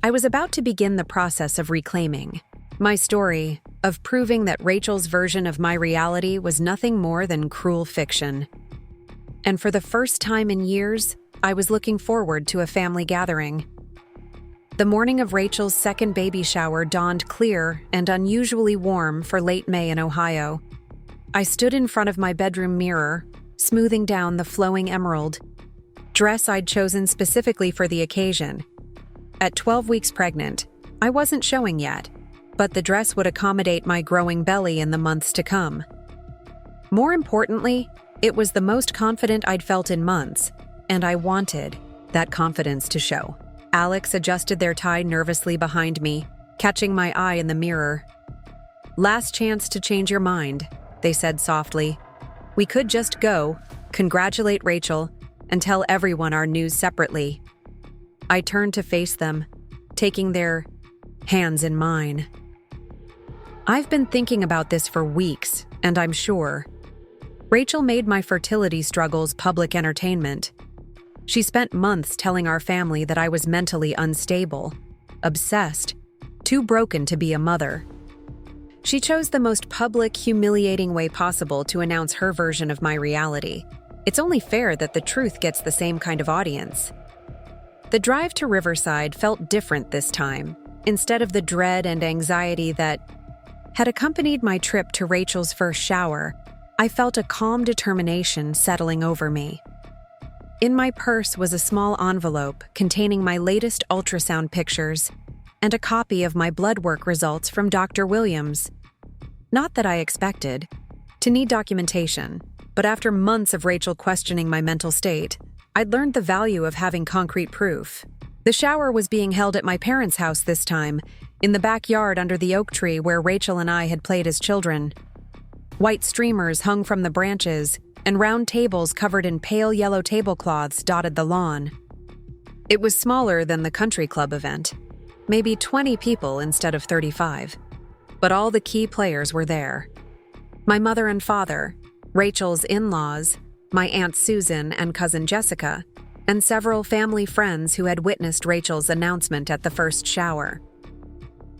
I was about to begin the process of reclaiming my story, of proving that Rachel's version of my reality was nothing more than cruel fiction. And for the first time in years, I was looking forward to a family gathering. The morning of Rachel's second baby shower dawned clear and unusually warm for late May in Ohio. I stood in front of my bedroom mirror, smoothing down the flowing emerald dress I'd chosen specifically for the occasion. At 12 weeks pregnant, I wasn't showing yet, but the dress would accommodate my growing belly in the months to come. More importantly, it was the most confident I'd felt in months, and I wanted that confidence to show. Alex adjusted their tie nervously behind me, catching my eye in the mirror. "Last chance to change your mind," they said softly. "We could just go, congratulate Rachel, and tell everyone our news separately." I turned to face them, taking their hands in mine. I've been thinking about this for weeks, and I'm sure. Rachel made my fertility struggles public entertainment. She spent months telling our family that I was mentally unstable, obsessed, too broken to be a mother. She chose the most public, humiliating way possible to announce her version of my reality. It's only fair that the truth gets the same kind of audience. The drive to Riverside felt different this time. Instead of the dread and anxiety that had accompanied my trip to Rachel's first shower, I felt a calm determination settling over me. In my purse was a small envelope containing my latest ultrasound pictures and a copy of my blood work results from Dr. Williams. Not that I expected to need documentation, but after months of Rachel questioning my mental state, I'd learned the value of having concrete proof. The shower was being held at my parents' house this time, in the backyard under the oak tree where Rachel and I had played as children. White streamers hung from the branches, and round tables covered in pale yellow tablecloths dotted the lawn. It was smaller than the country club event, maybe 20 people instead of 35. But all the key players were there. My mother and father, Rachel's in-laws, my Aunt Susan and cousin Jessica, and several family friends who had witnessed Rachel's announcement at the first shower.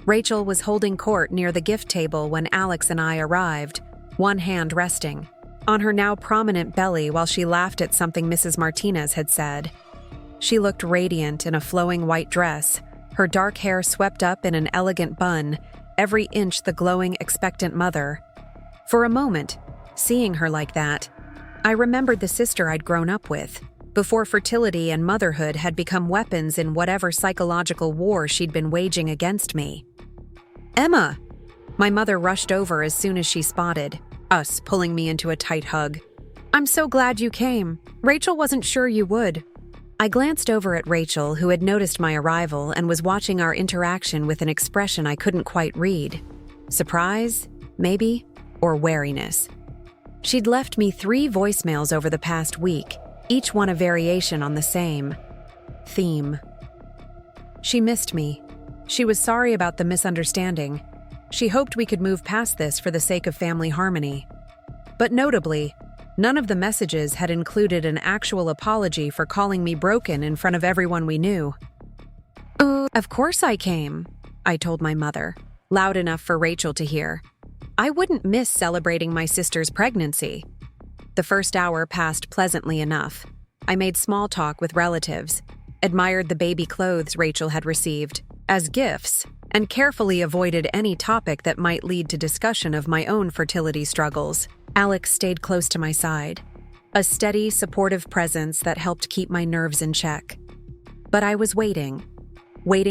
Rachel was holding court near the gift table when Alex and I arrived, one hand resting on her now prominent belly while she laughed at something Mrs. Martinez had said. She looked radiant in a flowing white dress, her dark hair swept up in an elegant bun, every inch the glowing, expectant mother. For a moment, Seeing her like that, I remembered the sister I'd grown up with, before fertility and motherhood had become weapons in whatever psychological war she'd been waging against me. "Emma!" My mother rushed over as soon as she spotted us, pulling me into a tight hug. "I'm so glad you came. Rachel wasn't sure you would." I glanced over at Rachel, who had noticed my arrival and was watching our interaction with an expression I couldn't quite read. Surprise, maybe, or wariness. She'd left me 3 voicemails over the past week, each one a variation on the same theme. She missed me. She was sorry about the misunderstanding. She hoped we could move past this for the sake of family harmony. But notably, none of the messages had included an actual apology for calling me broken in front of everyone we knew. Of course I came," I told my mother, loud enough for Rachel to hear. I wouldn't miss celebrating my sister's pregnancy. The first hour passed pleasantly enough. I made small talk with relatives, admired the baby clothes Rachel had received as gifts, and carefully avoided any topic that might lead to discussion of my own fertility struggles. Alex stayed close to my side, a steady, supportive presence that helped keep my nerves in check. But I was waiting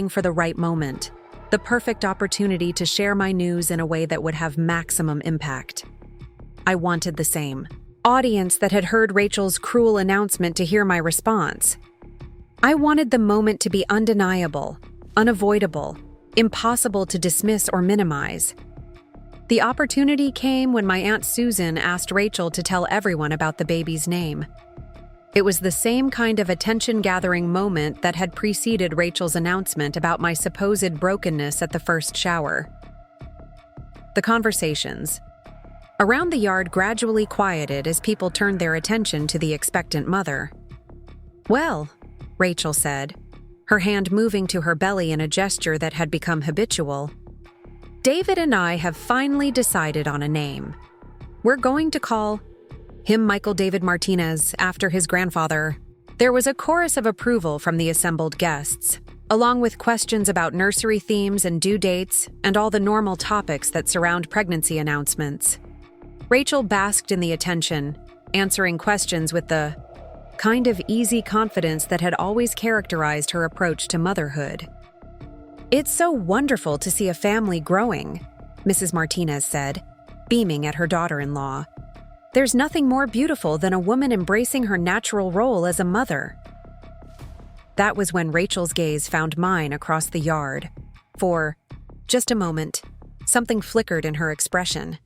for the right moment, the perfect opportunity to share my news in a way that would have maximum impact. I wanted the same audience that had heard Rachel's cruel announcement to hear my response. I wanted the moment to be undeniable, unavoidable, impossible to dismiss or minimize. The opportunity came when my Aunt Susan asked Rachel to tell everyone about the baby's name. It was the same kind of attention-gathering moment that had preceded Rachel's announcement about my supposed brokenness at the first shower. The conversations around the yard gradually quieted as people turned their attention to the expectant mother. "Well," Rachel said, her hand moving to her belly in a gesture that had become habitual, "David and I have finally decided on a name. We're going to call him Michael David Martinez after his grandfather." There was a chorus of approval from the assembled guests, along with questions about nursery themes and due dates and all the normal topics that surround pregnancy announcements. Rachel basked in the attention, answering questions with the kind of easy confidence that had always characterized her approach to motherhood. "It's so wonderful to see a family growing," Mrs. Martinez said, beaming at her daughter-in-law. "There's nothing more beautiful than a woman embracing her natural role as a mother." That was when Rachel's gaze found mine across the yard. For just a moment, something flickered in her expression.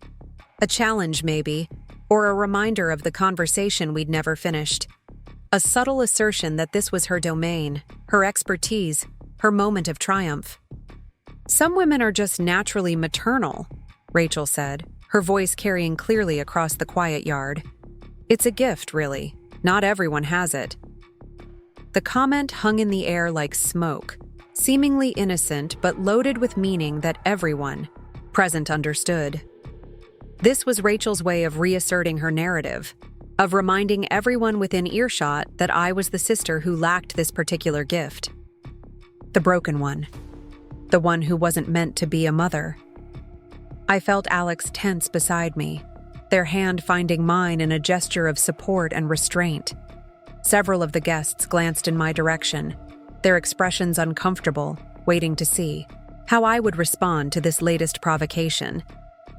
A challenge, maybe, or a reminder of the conversation we'd never finished. A subtle assertion that this was her domain, her expertise, her moment of triumph. "Some women are just naturally maternal," Rachel said, her voice carrying clearly across the quiet yard. "It's a gift, really. Not everyone has it." The comment hung in the air like smoke, seemingly innocent but loaded with meaning that everyone present understood. This was Rachel's way of reasserting her narrative, of reminding everyone within earshot that I was the sister who lacked this particular gift. The broken one. The one who wasn't meant to be a mother. I felt Alex tense beside me, their hand finding mine in a gesture of support and restraint. Several of the guests glanced in my direction, their expressions uncomfortable, waiting to see how I would respond to this latest provocation.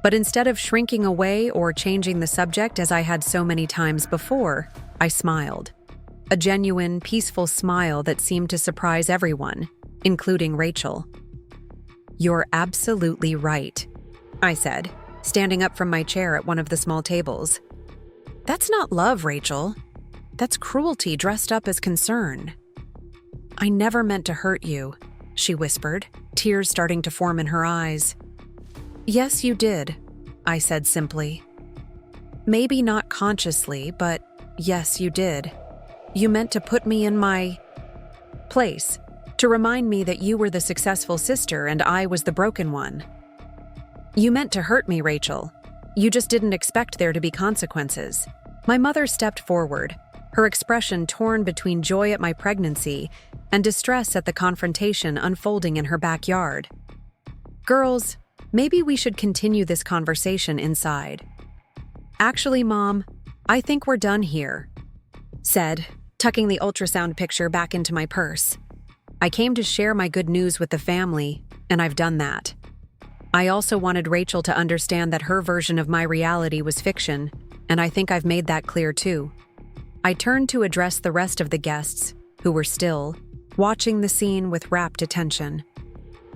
But instead of shrinking away or changing the subject as I had so many times before, I smiled. A genuine, peaceful smile that seemed to surprise everyone, including Rachel. "You're absolutely right," I said, standing up from my chair at one of the small tables. "That's not love, Rachel. That's cruelty dressed up as concern." "I never meant to hurt you," she whispered, tears starting to form in her eyes. "Yes, you did," I said simply. "Maybe not consciously, but yes, you did. You meant to put me in my place, to remind me that you were the successful sister and I was the broken one. You meant to hurt me, Rachel. You just didn't expect there to be consequences." My mother stepped forward, her expression torn between joy at my pregnancy and distress at the confrontation unfolding in her backyard. "Girls, maybe we should continue this conversation inside." Actually, Mom, I think we're done here, said, tucking the ultrasound picture back into my purse. I came to share my good news with the family, and I've done that. I also wanted Rachel to understand that her version of my reality was fiction, and I think I've made that clear too. I turned to address the rest of the guests, who were still watching the scene with rapt attention.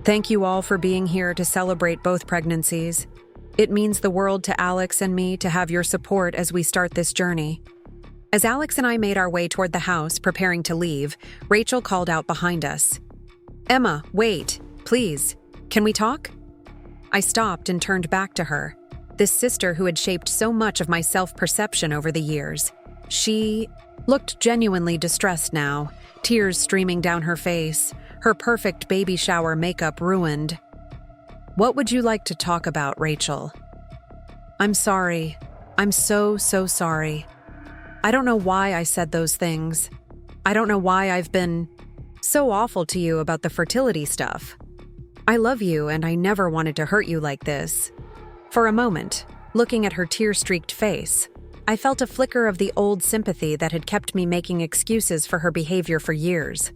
Thank you all for being here to celebrate both pregnancies. It means the world to Alex and me to have your support as we start this journey. As Alex and I made our way toward the house, preparing to leave, Rachel called out behind us. Emma, wait, please. Can we talk? I stopped and turned back to her, this sister who had shaped so much of my self-perception over the years. She looked genuinely distressed now, tears streaming down her face, her perfect baby shower makeup ruined. What would you like to talk about, Rachel? I'm sorry. I'm so sorry. I don't know why I said those things. I don't know why I've been so awful to you about the fertility stuff. I love you and I never wanted to hurt you like this. For a moment, looking at her tear-streaked face, I felt a flicker of the old sympathy that had kept me making excuses for her behavior for years.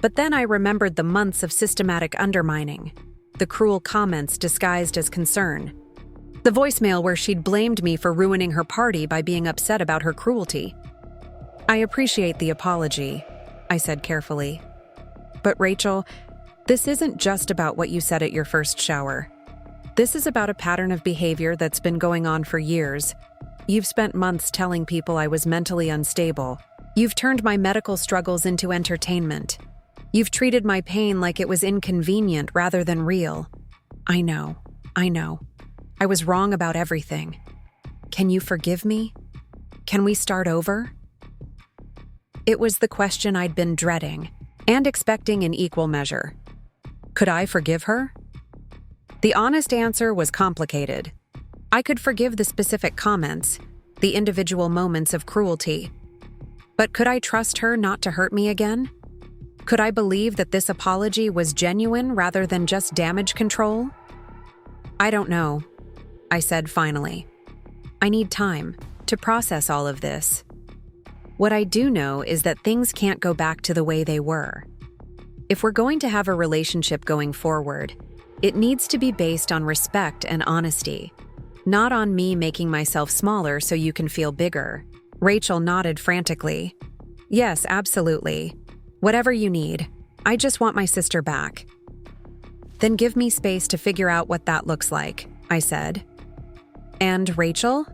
But then I remembered the months of systematic undermining, the cruel comments disguised as concern, the voicemail where she'd blamed me for ruining her party by being upset about her cruelty. I appreciate the apology, I said carefully. But Rachel, this isn't just about what you said at your first shower. This is about a pattern of behavior that's been going on for years. You've spent months telling people I was mentally unstable. You've turned my medical struggles into entertainment. You've treated my pain like it was inconvenient rather than real. I know. I was wrong about everything. Can you forgive me? Can we start over? It was the question I'd been dreading and expecting in equal measure. Could I forgive her? The honest answer was complicated. I could forgive the specific comments, the individual moments of cruelty. But could I trust her not to hurt me again? Could I believe that this apology was genuine rather than just damage control? I don't know, I said finally. I need time to process all of this. What I do know is that things can't go back to the way they were. If we're going to have a relationship going forward, it needs to be based on respect and honesty, not on me making myself smaller so you can feel bigger. Rachel nodded frantically. Yes, absolutely. Whatever you need. I just want my sister back. Then give me space to figure out what that looks like, I said. And Rachel,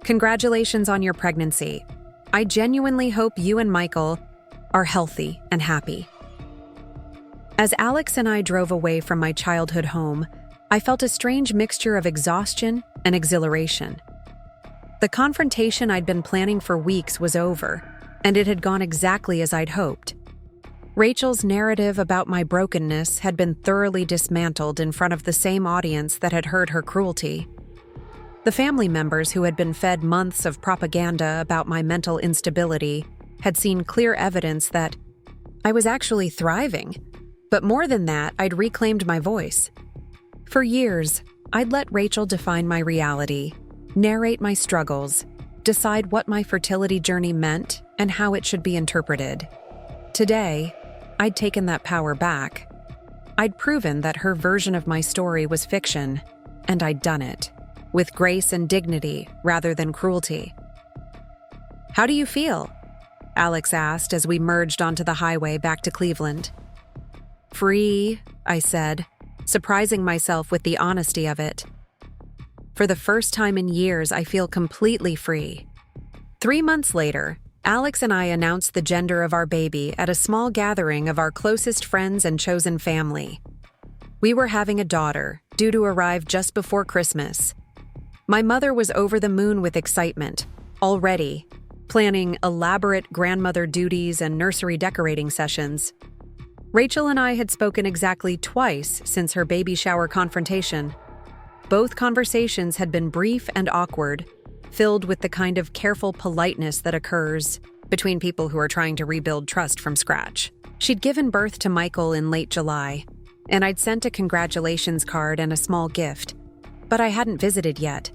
congratulations on your pregnancy. I genuinely hope you and Michael are healthy and happy. As Alex and I drove away from my childhood home, I felt a strange mixture of exhaustion and exhilaration. The confrontation I'd been planning for weeks was over, and it had gone exactly as I'd hoped. Rachel's narrative about my brokenness had been thoroughly dismantled in front of the same audience that had heard her cruelty. The family members who had been fed months of propaganda about my mental instability had seen clear evidence that I was actually thriving. But more than that, I'd reclaimed my voice. For years, I'd let Rachel define my reality, narrate my struggles, decide what my fertility journey meant and how it should be interpreted. Today, I'd taken that power back. I'd proven that her version of my story was fiction, and I'd done it, with grace and dignity rather than cruelty. How do you feel? Alex asked as we merged onto the highway back to Cleveland. Free, I said, surprising myself with the honesty of it. For the first time in years, I feel completely free. 3 months later, Alex and I announced the gender of our baby at a small gathering of our closest friends and chosen family. We were having a daughter, due to arrive just before Christmas. My mother was over the moon with excitement, already, planning elaborate grandmother duties and nursery decorating sessions. Rachel and I had spoken exactly twice since her baby shower confrontation. Both conversations had been brief and awkward, filled with the kind of careful politeness that occurs between people who are trying to rebuild trust from scratch. She'd given birth to Michael in late July, and I'd sent a congratulations card and a small gift, but I hadn't visited yet.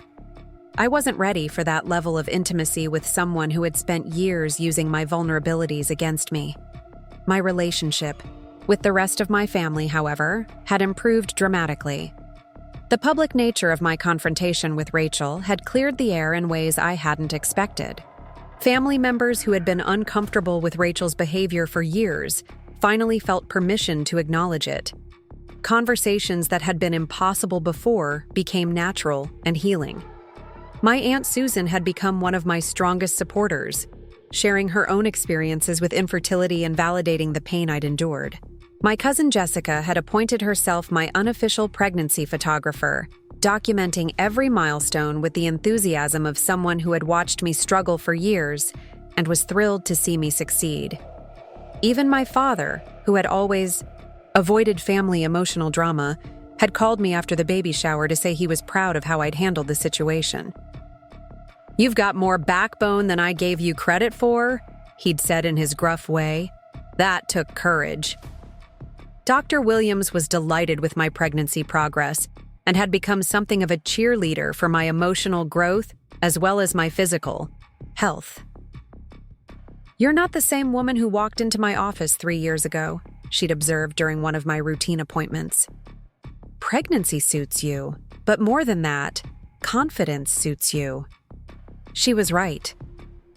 I wasn't ready for that level of intimacy with someone who had spent years using my vulnerabilities against me. My relationship with the rest of my family, however, had improved dramatically. The public nature of my confrontation with Rachel had cleared the air in ways I hadn't expected. Family members who had been uncomfortable with Rachel's behavior for years finally felt permission to acknowledge it. Conversations that had been impossible before became natural and healing. My Aunt Susan had become one of my strongest supporters, sharing her own experiences with infertility and validating the pain I'd endured. My cousin Jessica had appointed herself my unofficial pregnancy photographer, documenting every milestone with the enthusiasm of someone who had watched me struggle for years and was thrilled to see me succeed. Even my father, who had always avoided family emotional drama, had called me after the baby shower to say he was proud of how I'd handled the situation. "You've got more backbone than I gave you credit for," he'd said in his gruff way. That took courage. Dr. Williams was delighted with my pregnancy progress and had become something of a cheerleader for my emotional growth as well as my physical health. "You're not the same woman who walked into my office 3 years ago," she'd observed during one of my routine appointments. "Pregnancy suits you, but more than that, confidence suits you." She was right.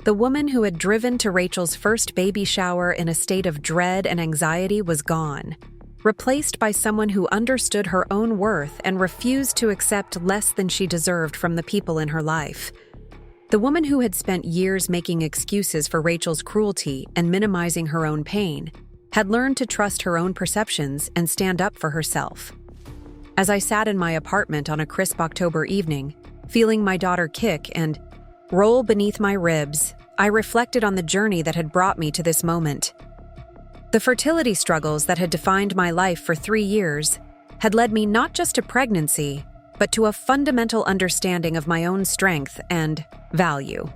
The woman who had driven to Rachel's first baby shower in a state of dread and anxiety was gone, replaced by someone who understood her own worth and refused to accept less than she deserved from the people in her life. The woman who had spent years making excuses for Rachel's cruelty and minimizing her own pain had learned to trust her own perceptions and stand up for herself. As I sat in my apartment on a crisp October evening, feeling my daughter kick and roll beneath my ribs, I reflected on the journey that had brought me to this moment. The fertility struggles that had defined my life for 3 years had led me not just to pregnancy, but to a fundamental understanding of my own strength and value.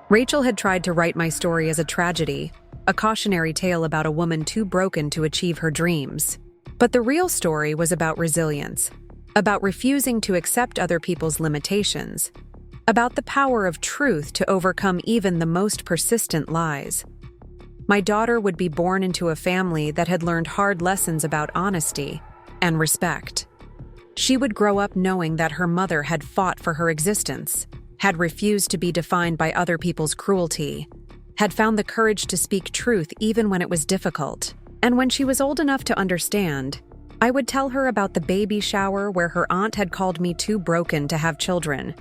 Rachel had tried to write my story as a tragedy, a cautionary tale about a woman too broken to achieve her dreams. But the real story was about resilience, about refusing to accept other people's limitations, about the power of truth to overcome even the most persistent lies. My daughter would be born into a family that had learned hard lessons about honesty and respect. She would grow up knowing that her mother had fought for her existence, had refused to be defined by other people's cruelty, had found the courage to speak truth even when it was difficult. And when she was old enough to understand, I would tell her about the baby shower where her aunt had called me too broken to have children,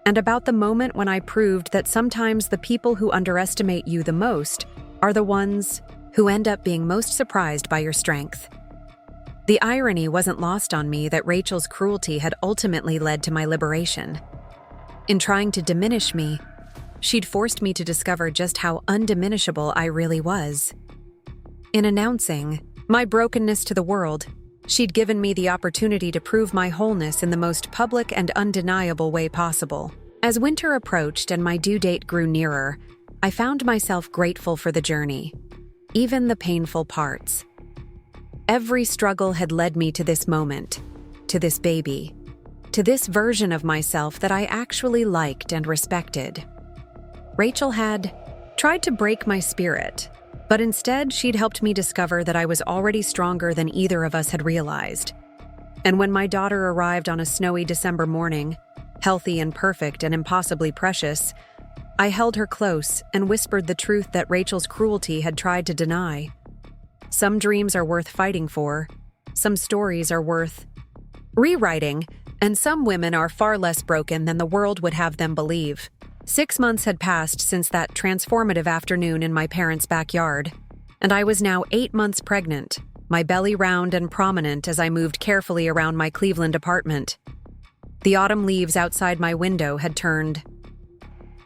and about the moment when I proved that sometimes the people who underestimate you the most are the ones who end up being most surprised by your strength. The irony wasn't lost on me that Rachel's cruelty had ultimately led to my liberation. In trying to diminish me, she'd forced me to discover just how undiminishable I really was. In announcing my brokenness to the world, she'd given me the opportunity to prove my wholeness in the most public and undeniable way possible. As winter approached and my due date grew nearer, I found myself grateful for the journey, even the painful parts. Every struggle had led me to this moment, to this baby, to this version of myself that I actually liked and respected. Rachel had tried to break my spirit, but instead she'd helped me discover that I was already stronger than either of us had realized. And when my daughter arrived on a snowy December morning, healthy and perfect and impossibly precious, I held her close and whispered the truth that Rachel's cruelty had tried to deny. Some dreams are worth fighting for, some stories are worth rewriting, and some women are far less broken than the world would have them believe. 6 months had passed since that transformative afternoon in my parents' backyard, and I was now 8 months pregnant, my belly round and prominent as I moved carefully around my Cleveland apartment. The autumn leaves outside my window had turned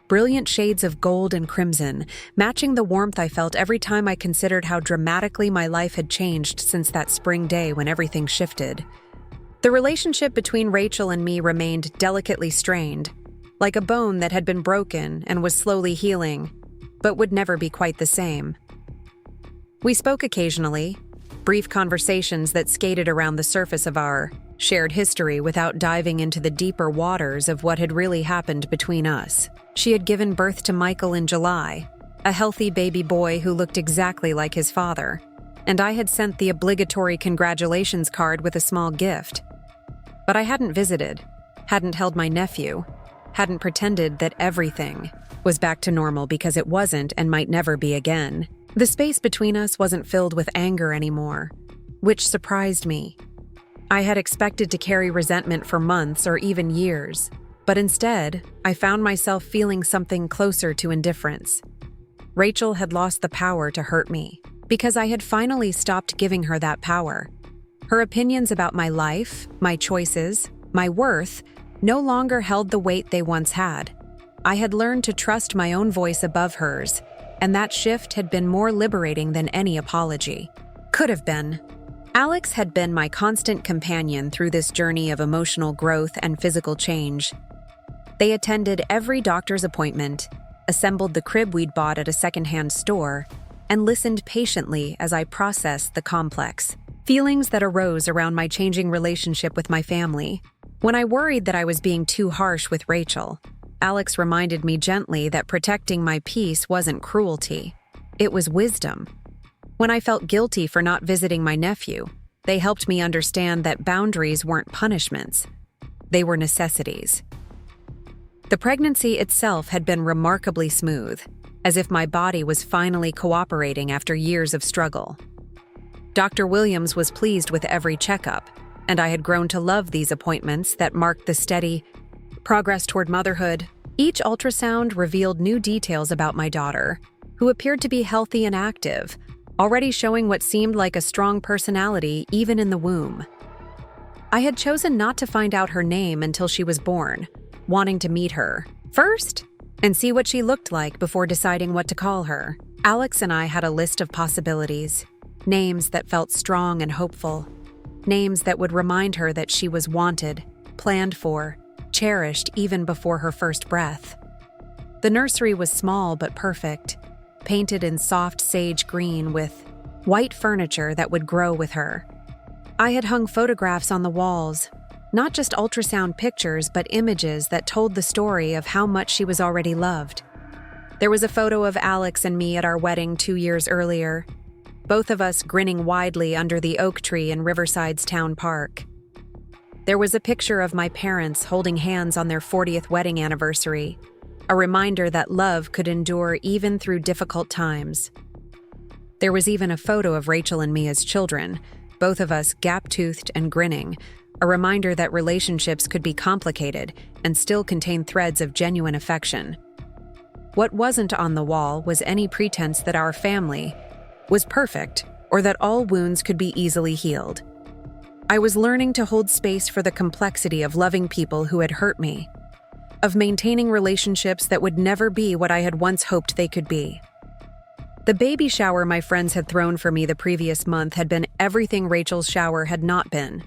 brilliant shades of gold and crimson, matching the warmth I felt every time I considered how dramatically my life had changed since that spring day when everything shifted. The relationship between Rachel and me remained delicately strained, like a bone that had been broken and was slowly healing, but would never be quite the same. We spoke occasionally, brief conversations that skated around the surface of our shared history without diving into the deeper waters of what had really happened between us. She had given birth to Michael in July, a healthy baby boy who looked exactly like his father, and I had sent the obligatory congratulations card with a small gift. But I hadn't visited, hadn't held my nephew, hadn't pretended that everything was back to normal because it wasn't and might never be again. The space between us wasn't filled with anger anymore, which surprised me. I had expected to carry resentment for months or even years, but instead, I found myself feeling something closer to indifference. Rachel had lost the power to hurt me, because I had finally stopped giving her that power. Her opinions about my life, my choices, my worth, no longer held the weight they once had. I had learned to trust my own voice above hers, and that shift had been more liberating than any apology could have been. Alex had been my constant companion through this journey of emotional growth and physical change. They attended every doctor's appointment, assembled the crib we'd bought at a secondhand store, and listened patiently as I processed the complex feelings that arose around my changing relationship with my family. When I worried that I was being too harsh with Rachel, Alex reminded me gently that protecting my peace wasn't cruelty, it was wisdom. When I felt guilty for not visiting my nephew, they helped me understand that boundaries weren't punishments, they were necessities. The pregnancy itself had been remarkably smooth, as if my body was finally cooperating after years of struggle. Dr. Williams was pleased with every checkup, and I had grown to love these appointments that marked the steady progress toward motherhood. Each ultrasound revealed new details about my daughter, who appeared to be healthy and active, already showing what seemed like a strong personality even in the womb. I had chosen not to find out her name until she was born, wanting to meet her first and see what she looked like before deciding what to call her. Alex and I had a list of possibilities, names that felt strong and hopeful, names that would remind her that she was wanted, planned for, cherished even before her first breath. The nursery was small but perfect, painted in soft sage green with white furniture that would grow with her. I had hung photographs on the walls, not just ultrasound pictures but images that told the story of how much she was already loved. There was a photo of Alex and me at our wedding 2 years earlier, both of us grinning widely under the oak tree in Riverside's town park. There was a picture of my parents holding hands on their 40th wedding anniversary, a reminder that love could endure even through difficult times. There was even a photo of Rachel and me as children, both of us gap-toothed and grinning, a reminder that relationships could be complicated and still contain threads of genuine affection. What wasn't on the wall was any pretense that our family was perfect or that all wounds could be easily healed. I was learning to hold space for the complexity of loving people who had hurt me, of maintaining relationships that would never be what I had once hoped they could be. The baby shower my friends had thrown for me the previous month had been everything Rachel's shower had not been.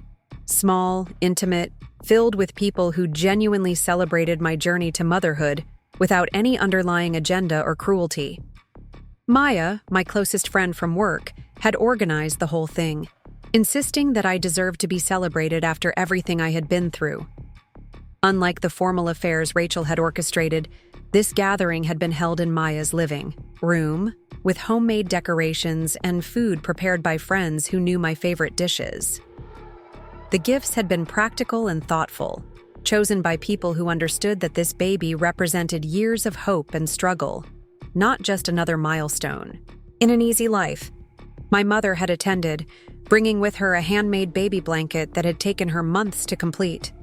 Small, intimate, filled with people who genuinely celebrated my journey to motherhood without any underlying agenda or cruelty. Maya, my closest friend from work, had organized the whole thing, insisting that I deserved to be celebrated after everything I had been through. Unlike the formal affairs Rachel had orchestrated, this gathering had been held in Maya's living room, with homemade decorations and food prepared by friends who knew my favorite dishes. The gifts had been practical and thoughtful, chosen by people who understood that this baby represented years of hope and struggle, not just another milestone in an easy life. My mother had attended, bringing with her a handmade baby blanket that had taken her months to complete.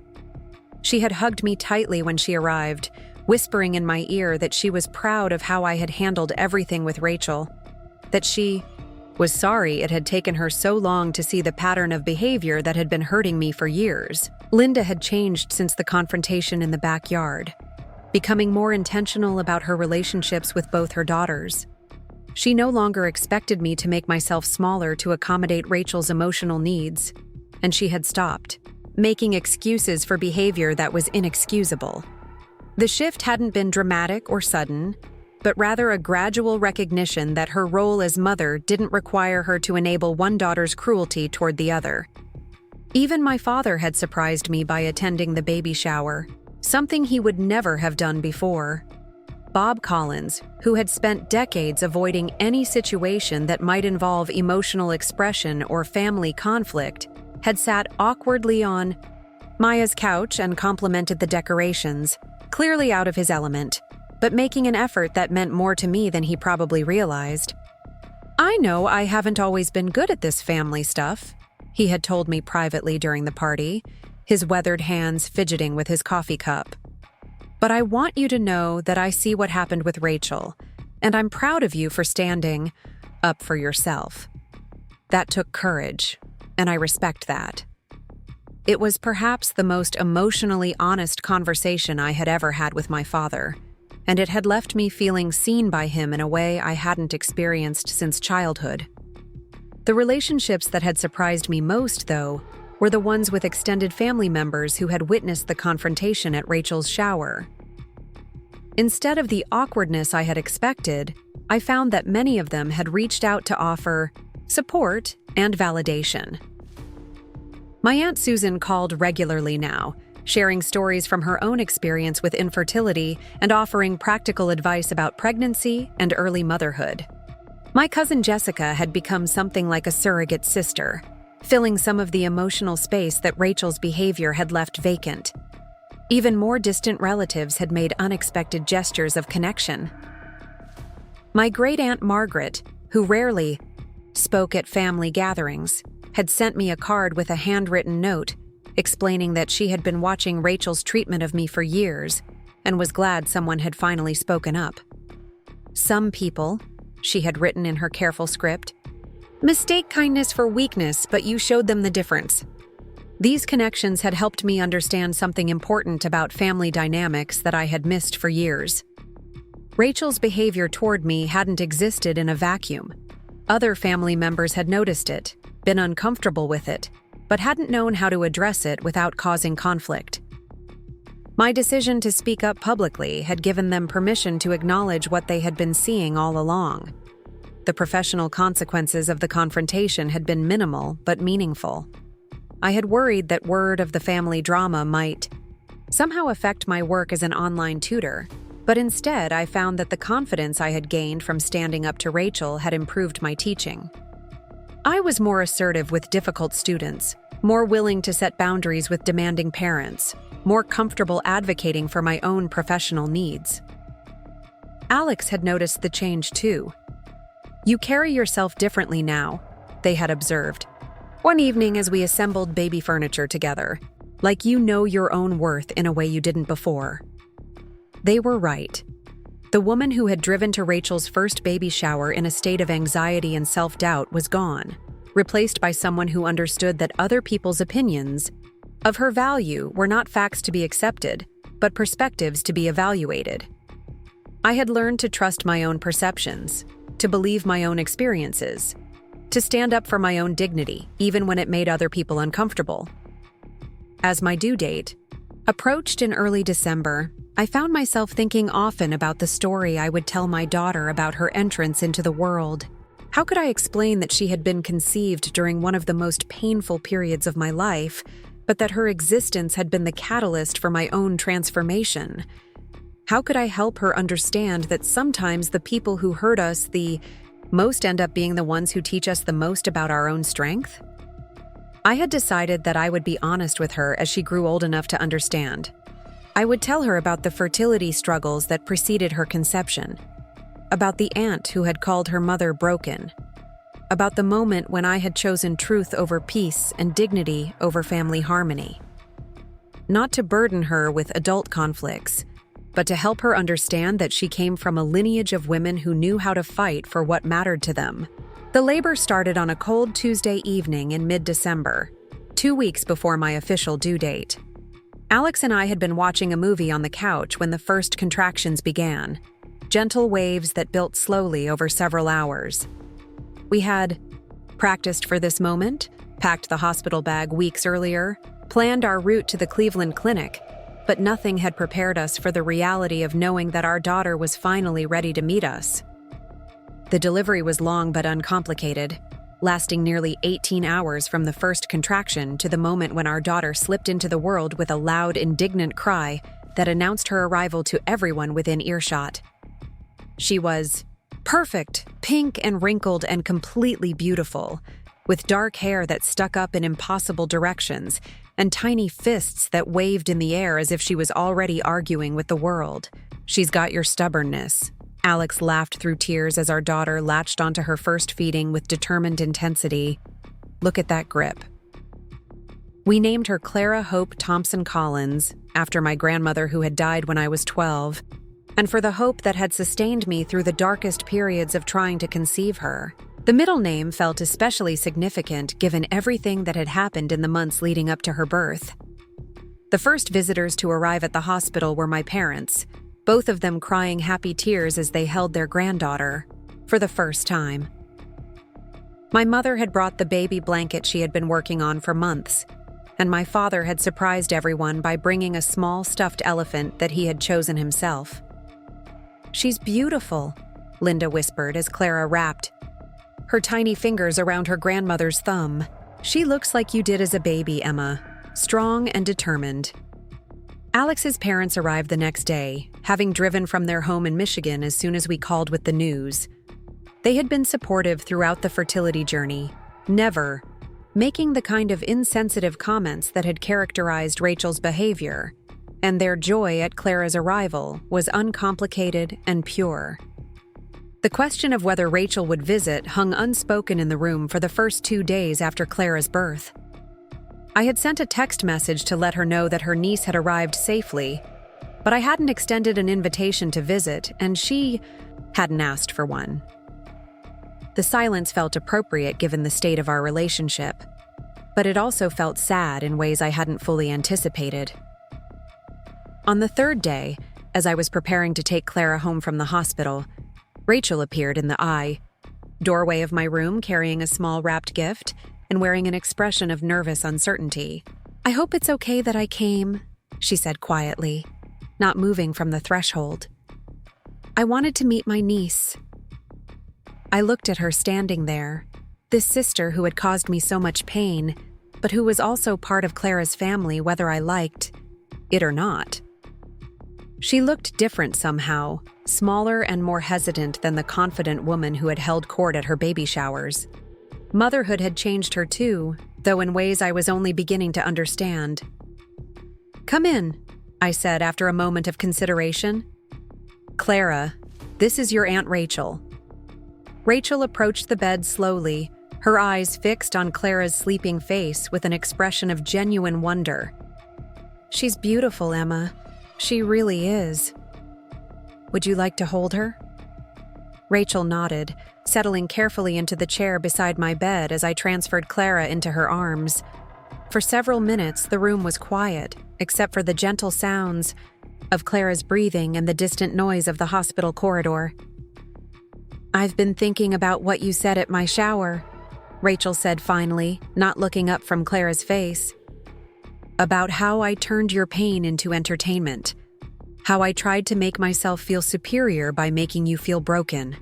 She had hugged me tightly when she arrived, whispering in my ear that she was proud of how I had handled everything with Rachel, that she was sorry it had taken her so long to see the pattern of behavior that had been hurting me for years. Linda had changed since the confrontation in the backyard, becoming more intentional about her relationships with both her daughters. She no longer expected me to make myself smaller to accommodate Rachel's emotional needs, and she had stopped making excuses for behavior that was inexcusable. The shift hadn't been dramatic or sudden. but rather a gradual recognition that her role as mother didn't require her to enable one daughter's cruelty toward the other. Even my father had surprised me by attending the baby shower, something he would never have done before. Bob Collins, who had spent decades avoiding any situation that might involve emotional expression or family conflict, had sat awkwardly on Maya's couch and complimented the decorations, clearly out of his element, but making an effort that meant more to me than he probably realized. "I know I haven't always been good at this family stuff," he had told me privately during the party, his weathered hands fidgeting with his coffee cup. "But I want you to know that I see what happened with Rachel, and I'm proud of you for standing up for yourself. That took courage, and I respect that." It was perhaps the most emotionally honest conversation I had ever had with my father, and it had left me feeling seen by him in a way I hadn't experienced since childhood. The relationships that had surprised me most, though, were the ones with extended family members who had witnessed the confrontation at Rachel's shower. Instead of the awkwardness I had expected, I found that many of them had reached out to offer support and validation. My Aunt Susan called regularly now, sharing stories from her own experience with infertility and offering practical advice about pregnancy and early motherhood. My cousin Jessica had become something like a surrogate sister, filling some of the emotional space that Rachel's behavior had left vacant. Even more distant relatives had made unexpected gestures of connection. My great-aunt Margaret, who rarely spoke at family gatherings, had sent me a card with a handwritten note explaining that she had been watching Rachel's treatment of me for years and was glad someone had finally spoken up. "Some people," she had written in her careful script, "mistake kindness for weakness, but you showed them the difference." These connections had helped me understand something important about family dynamics that I had missed for years. Rachel's behavior toward me hadn't existed in a vacuum. Other family members had noticed it, been uncomfortable with it, but hadn't known how to address it without causing conflict. My decision to speak up publicly had given them permission to acknowledge what they had been seeing all along. The professional consequences of the confrontation had been minimal but meaningful. I had worried that word of the family drama might somehow affect my work as an online tutor, but instead I found that the confidence I had gained from standing up to Rachel had improved my teaching. I was more assertive with difficult students, more willing to set boundaries with demanding parents, more comfortable advocating for my own professional needs. Alex had noticed the change too. "You carry yourself differently now," they had observed. One evening as we assembled baby furniture together, "like you know your own worth in a way you didn't before." They were right. The woman who had driven to Rachel's first baby shower in a state of anxiety and self-doubt was gone, replaced by someone who understood that other people's opinions of her value were not facts to be accepted, but perspectives to be evaluated. I had learned to trust my own perceptions, to believe my own experiences, to stand up for my own dignity, even when it made other people uncomfortable. As my due date approached in early December, I found myself thinking often about the story I would tell my daughter about her entrance into the world. How could I explain that she had been conceived during one of the most painful periods of my life, but that her existence had been the catalyst for my own transformation? How could I help her understand that sometimes the people who hurt us the most end up being the ones who teach us the most about our own strength? I had decided that I would be honest with her as she grew old enough to understand. I would tell her about the fertility struggles that preceded her conception, about the aunt who had called her mother broken, about the moment when I had chosen truth over peace and dignity over family harmony. Not to burden her with adult conflicts, but to help her understand that she came from a lineage of women who knew how to fight for what mattered to them. The labor started on a cold Tuesday evening in mid-December, 2 weeks before my official due date. Alex and I had been watching a movie on the couch when the first contractions began, gentle waves that built slowly over several hours. We had practiced for this moment, packed the hospital bag weeks earlier, planned our route to the Cleveland clinic, but nothing had prepared us for the reality of knowing that our daughter was finally ready to meet us. The delivery was long but uncomplicated, lasting nearly 18 hours from the first contraction to the moment when our daughter slipped into the world with a loud, indignant cry that announced her arrival to everyone within earshot. She was perfect, pink and wrinkled and completely beautiful, with dark hair that stuck up in impossible directions and tiny fists that waved in the air as if she was already arguing with the world. "She's got your stubbornness." Alex laughed through tears as our daughter latched onto her first feeding with determined intensity. "Look at that grip." We named her Clara Hope Thompson Collins, after my grandmother who had died when I was 12, and for the hope that had sustained me through the darkest periods of trying to conceive her. The middle name felt especially significant given everything that had happened in the months leading up to her birth. The first visitors to arrive at the hospital were my parents, both of them crying happy tears as they held their granddaughter, for the first time. My mother had brought the baby blanket she had been working on for months, and my father had surprised everyone by bringing a small stuffed elephant that he had chosen himself. "She's beautiful," Linda whispered as Clara wrapped her tiny fingers around her grandmother's thumb. "She looks like you did as a baby, Emma, strong and determined." Alex's parents arrived the next day, having driven from their home in Michigan as soon as we called with the news. They had been supportive throughout the fertility journey, never making the kind of insensitive comments that had characterized Rachel's behavior, and their joy at Clara's arrival was uncomplicated and pure. The question of whether Rachel would visit hung unspoken in the room for the first 2 days after Clara's birth. I had sent a text message to let her know that her niece had arrived safely, but I hadn't extended an invitation to visit, and she hadn't asked for one. The silence felt appropriate given the state of our relationship, but it also felt sad in ways I hadn't fully anticipated. On the third day, as I was preparing to take Clara home from the hospital, Rachel appeared in the doorway of my room carrying a small wrapped gift and wearing an expression of nervous uncertainty. "I hope it's okay that I came," she said quietly, not moving from the threshold. "I wanted to meet my niece." I looked at her standing there, this sister who had caused me so much pain, but who was also part of Clara's family whether I liked it or not. She looked different somehow, smaller and more hesitant than the confident woman who had held court at her baby showers. Motherhood had changed her too, though in ways I was only beginning to understand. "Come in," I said after a moment of consideration. "Clara, this is your Aunt Rachel." Rachel approached the bed slowly, her eyes fixed on Clara's sleeping face with an expression of genuine wonder. "She's beautiful, Emma. She really is. Would you like to hold her?" Rachel nodded, settling carefully into the chair beside my bed as I transferred Clara into her arms. For several minutes, the room was quiet, except for the gentle sounds of Clara's breathing and the distant noise of the hospital corridor. "I've been thinking about what you said at my shower," Rachel said finally, not looking up from Clara's face. "About how I turned your pain into entertainment. How I tried to make myself feel superior by making you feel broken."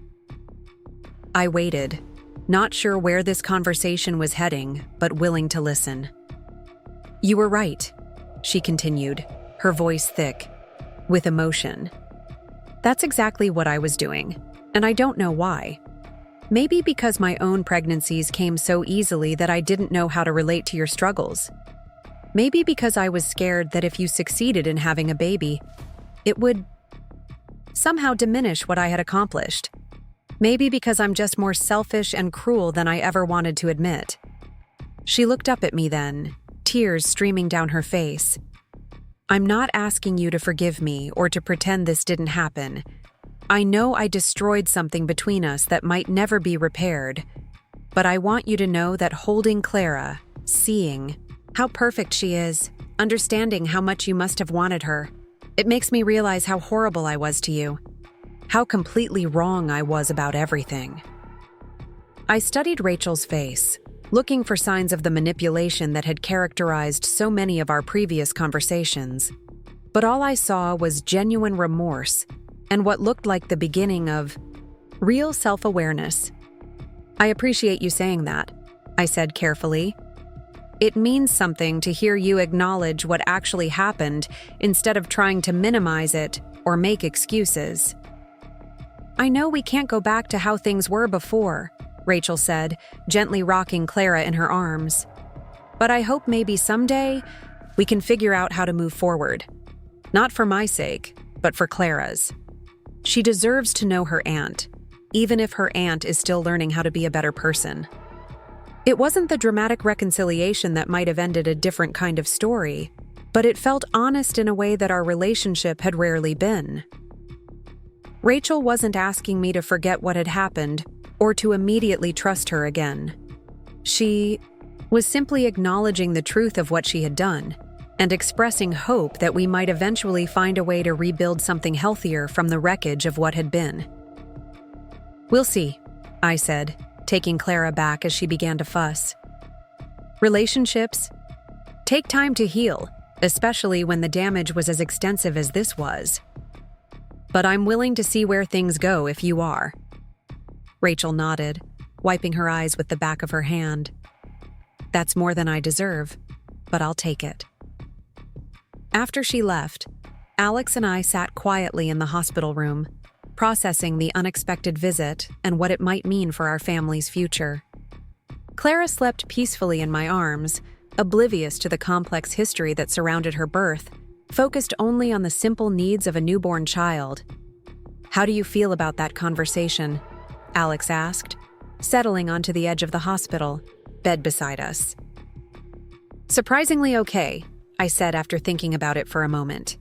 I waited, not sure where this conversation was heading, but willing to listen. "You were right," she continued, her voice thick, with emotion. "That's exactly what I was doing, and I don't know why. Maybe because my own pregnancies came so easily that I didn't know how to relate to your struggles. Maybe because I was scared that if you succeeded in having a baby, it would somehow diminish what I had accomplished. Maybe because I'm just more selfish and cruel than I ever wanted to admit." She looked up at me then, tears streaming down her face. "I'm not asking you to forgive me or to pretend this didn't happen. I know I destroyed something between us that might never be repaired, but I want you to know that holding Clara, seeing how perfect she is, understanding how much you must have wanted her, it makes me realize how horrible I was to you, how completely wrong I was about everything." I studied Rachel's face, looking for signs of the manipulation that had characterized so many of our previous conversations. but all I saw was genuine remorse and what looked like the beginning of real self-awareness. "I appreciate you saying that," I said carefully. "It means something to hear you acknowledge what actually happened instead of trying to minimize it or make excuses." "I know we can't go back to how things were before," Rachel said, gently rocking Clara in her arms. "But I hope maybe someday we can figure out how to move forward. Not for my sake, but for Clara's. She deserves to know her aunt, even if her aunt is still learning how to be a better person." It wasn't the dramatic reconciliation that might have ended a different kind of story, but it felt honest in a way that our relationship had rarely been. Rachel wasn't asking me to forget what had happened or to immediately trust her again. She was simply acknowledging the truth of what she had done and expressing hope that we might eventually find a way to rebuild something healthier from the wreckage of what had been. "We'll see," I said, taking Clara back as she began to fuss. "Relationships take time to heal, especially when the damage was as extensive as this was. But I'm willing to see where things go if you are." Rachel nodded, wiping her eyes with the back of her hand. "That's more than I deserve, but I'll take it." After she left, Alex and I sat quietly in the hospital room, processing the unexpected visit and what it might mean for our family's future. Clara slept peacefully in my arms, oblivious to the complex history that surrounded her birth, focused only on the simple needs of a newborn child. "How do you feel about that conversation?" Alex asked, settling onto the edge of the hospital, bed beside us. "Surprisingly okay," I said after thinking about it for a moment.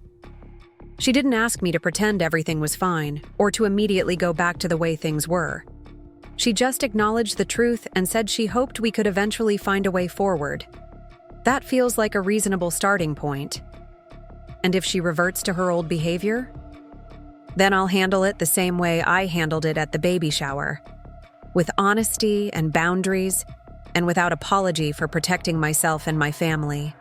She didn't ask me to pretend everything was fine or to immediately go back to the way things were. She just acknowledged the truth and said she hoped we could eventually find a way forward. That feels like a reasonable starting point. And if she reverts to her old behavior? Then I'll handle it the same way I handled it at the baby shower, with honesty and boundaries, and without apology for protecting myself and my family.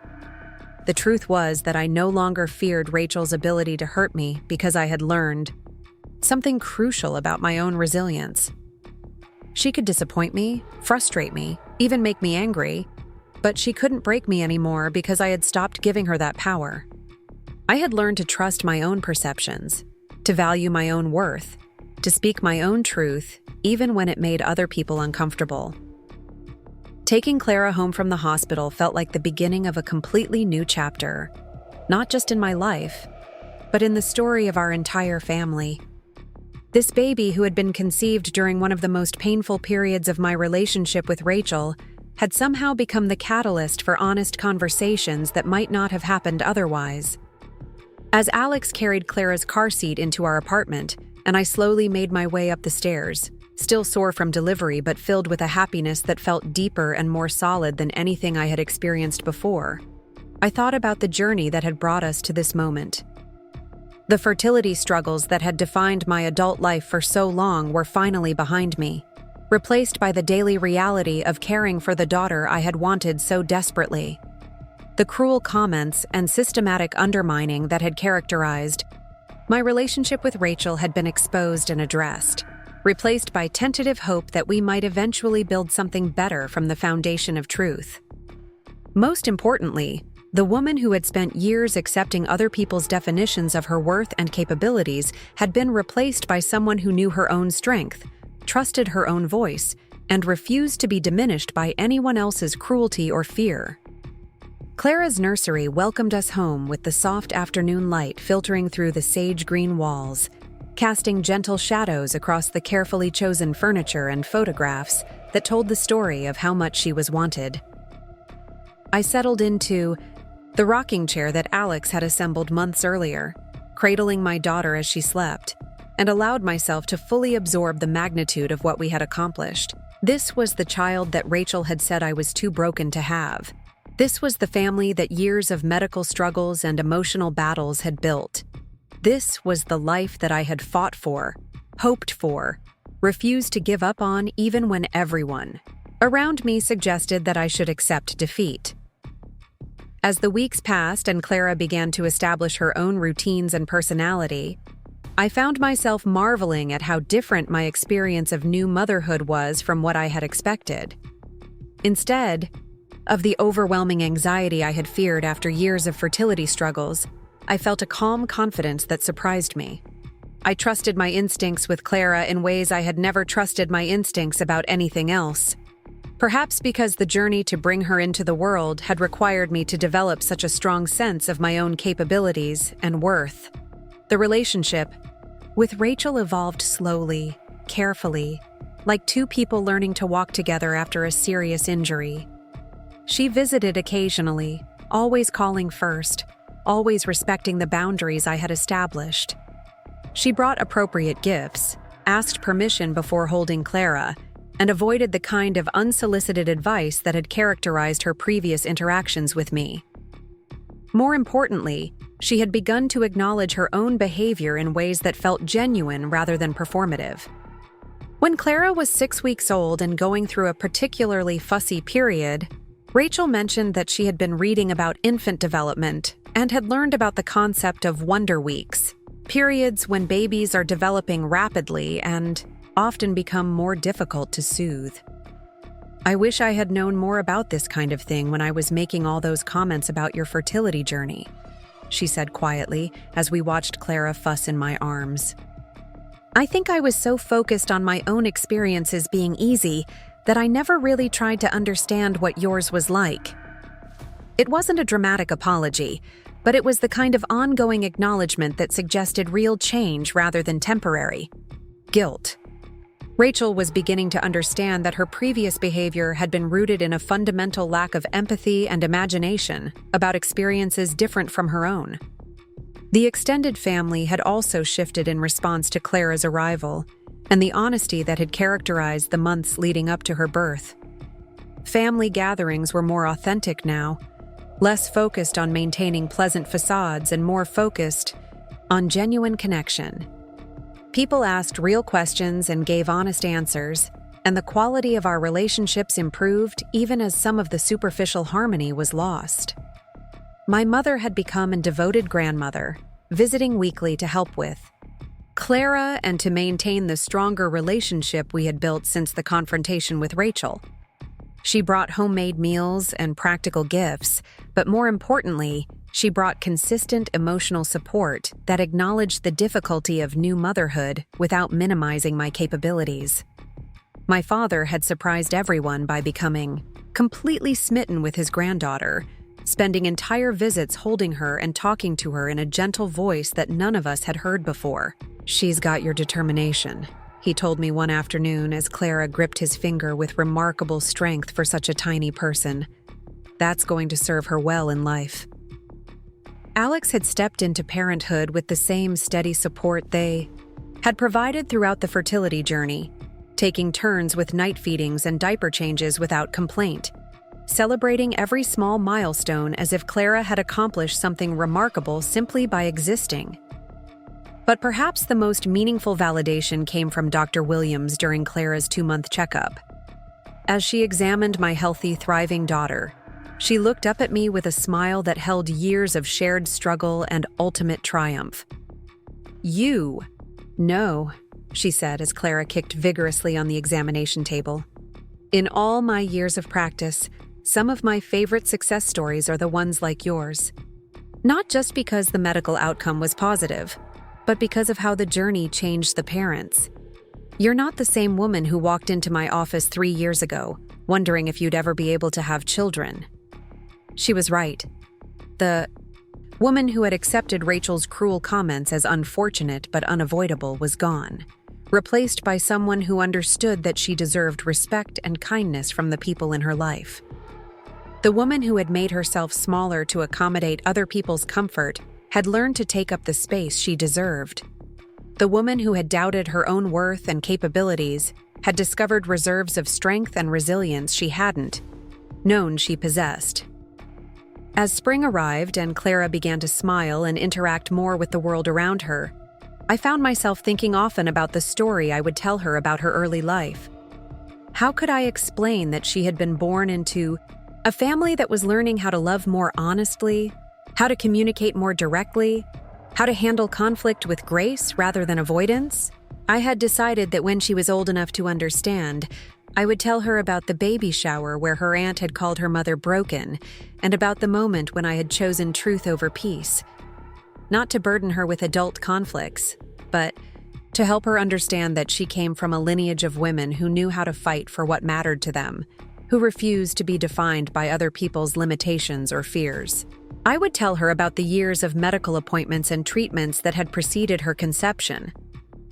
The truth was that I no longer feared Rachel's ability to hurt me because I had learned something crucial about my own resilience. She could disappoint me, frustrate me, even make me angry, but she couldn't break me anymore because I had stopped giving her that power. I had learned to trust my own perceptions, to value my own worth, to speak my own truth, even when it made other people uncomfortable. Taking Clara home from the hospital felt like the beginning of a completely new chapter, not just in my life, but in the story of our entire family. This baby, who had been conceived during one of the most painful periods of my relationship with Rachel, had somehow become the catalyst for honest conversations that might not have happened otherwise. As Alex carried Clara's car seat into our apartment, and I slowly made my way up the stairs, still sore from delivery but filled with a happiness that felt deeper and more solid than anything I had experienced before, I thought about the journey that had brought us to this moment. The fertility struggles that had defined my adult life for so long were finally behind me, replaced by the daily reality of caring for the daughter I had wanted so desperately. The cruel comments and systematic undermining that had characterized my relationship with Rachel had been exposed and addressed, replaced by tentative hope that we might eventually build something better from the foundation of truth. Most importantly, the woman who had spent years accepting other people's definitions of her worth and capabilities had been replaced by someone who knew her own strength, trusted her own voice, and refused to be diminished by anyone else's cruelty or fear. Clara's nursery welcomed us home with the soft afternoon light filtering through the sage-green walls, casting gentle shadows across the carefully chosen furniture and photographs that told the story of how much she was wanted. I settled into the rocking chair that Alex had assembled months earlier, cradling my daughter as she slept, and allowed myself to fully absorb the magnitude of what we had accomplished. This was the child that Rachel had said I was too broken to have. This was the family that years of medical struggles and emotional battles had built. This was the life that I had fought for, hoped for, refused to give up on even when everyone around me suggested that I should accept defeat. As the weeks passed and Clara began to establish her own routines and personality, I found myself marveling at how different my experience of new motherhood was from what I had expected. Instead of the overwhelming anxiety I had feared after years of fertility struggles, I felt a calm confidence that surprised me. I trusted my instincts with Clara in ways I had never trusted my instincts about anything else. Perhaps because the journey to bring her into the world had required me to develop such a strong sense of my own capabilities and worth. The relationship with Rachel evolved slowly, carefully, like two people learning to walk together after a serious injury. She visited occasionally, always calling first, always respecting the boundaries I had established. She brought appropriate gifts, asked permission before holding Clara, and avoided the kind of unsolicited advice that had characterized her previous interactions with me. More importantly, she had begun to acknowledge her own behavior in ways that felt genuine rather than performative. When Clara was 6 weeks old and going through a particularly fussy period, Rachel mentioned that she had been reading about infant development and had learned about the concept of wonder weeks, periods when babies are developing rapidly and often become more difficult to soothe. I wish I had known more about this kind of thing when I was making all those comments about your fertility journey, she said quietly as we watched Clara fuss in my arms. I think I was so focused on my own experiences being easy that I never really tried to understand what yours was like. It wasn't a dramatic apology, but it was the kind of ongoing acknowledgement that suggested real change rather than temporary guilt. Rachel was beginning to understand that her previous behavior had been rooted in a fundamental lack of empathy and imagination about experiences different from her own. The extended family had also shifted in response to Clara's arrival and the honesty that had characterized the months leading up to her birth. Family gatherings were more authentic now, less focused on maintaining pleasant facades and more focused on genuine connection. People asked real questions and gave honest answers, and the quality of our relationships improved even as some of the superficial harmony was lost. My mother had become a devoted grandmother, visiting weekly to help with Clara and to maintain the stronger relationship we had built since the confrontation with Rachel. She brought homemade meals and practical gifts, but more importantly, she brought consistent emotional support that acknowledged the difficulty of new motherhood without minimizing my capabilities. My father had surprised everyone by becoming completely smitten with his granddaughter, spending entire visits holding her and talking to her in a gentle voice that none of us had heard before. "She's got your determination," he told me one afternoon as Clara gripped his finger with remarkable strength for such a tiny person. "That's going to serve her well in life." Alex had stepped into parenthood with the same steady support they had provided throughout the fertility journey, taking turns with night feedings and diaper changes without complaint, celebrating every small milestone as if Clara had accomplished something remarkable simply by existing. But perhaps the most meaningful validation came from Dr. Williams during Clara's 2-month checkup. As she examined my healthy, thriving daughter, she looked up at me with a smile that held years of shared struggle and ultimate triumph. "You know," she said as Clara kicked vigorously on the examination table. "In all my years of practice, some of my favorite success stories are the ones like yours. Not just because the medical outcome was positive, but because of how the journey changed the parents. You're not the same woman who walked into my office 3 years ago, wondering if you'd ever be able to have children." She was right. The woman who had accepted Rachel's cruel comments as unfortunate but unavoidable was gone, replaced by someone who understood that she deserved respect and kindness from the people in her life. The woman who had made herself smaller to accommodate other people's comfort had learned to take up the space she deserved. The woman who had doubted her own worth and capabilities had discovered reserves of strength and resilience she hadn't known she possessed. As spring arrived and Clara began to smile and interact more with the world around her, I found myself thinking often about the story I would tell her about her early life. How could I explain that she had been born into A family that was learning how to love more honestly, how to communicate more directly, how to handle conflict with grace rather than avoidance. I had decided that when she was old enough to understand, I would tell her about the baby shower where her aunt had called her mother broken, and about the moment when I had chosen truth over peace. Not to burden her with adult conflicts, but to help her understand that she came from a lineage of women who knew how to fight for what mattered to them, who refused to be defined by other people's limitations or fears. I would tell her about the years of medical appointments and treatments that had preceded her conception,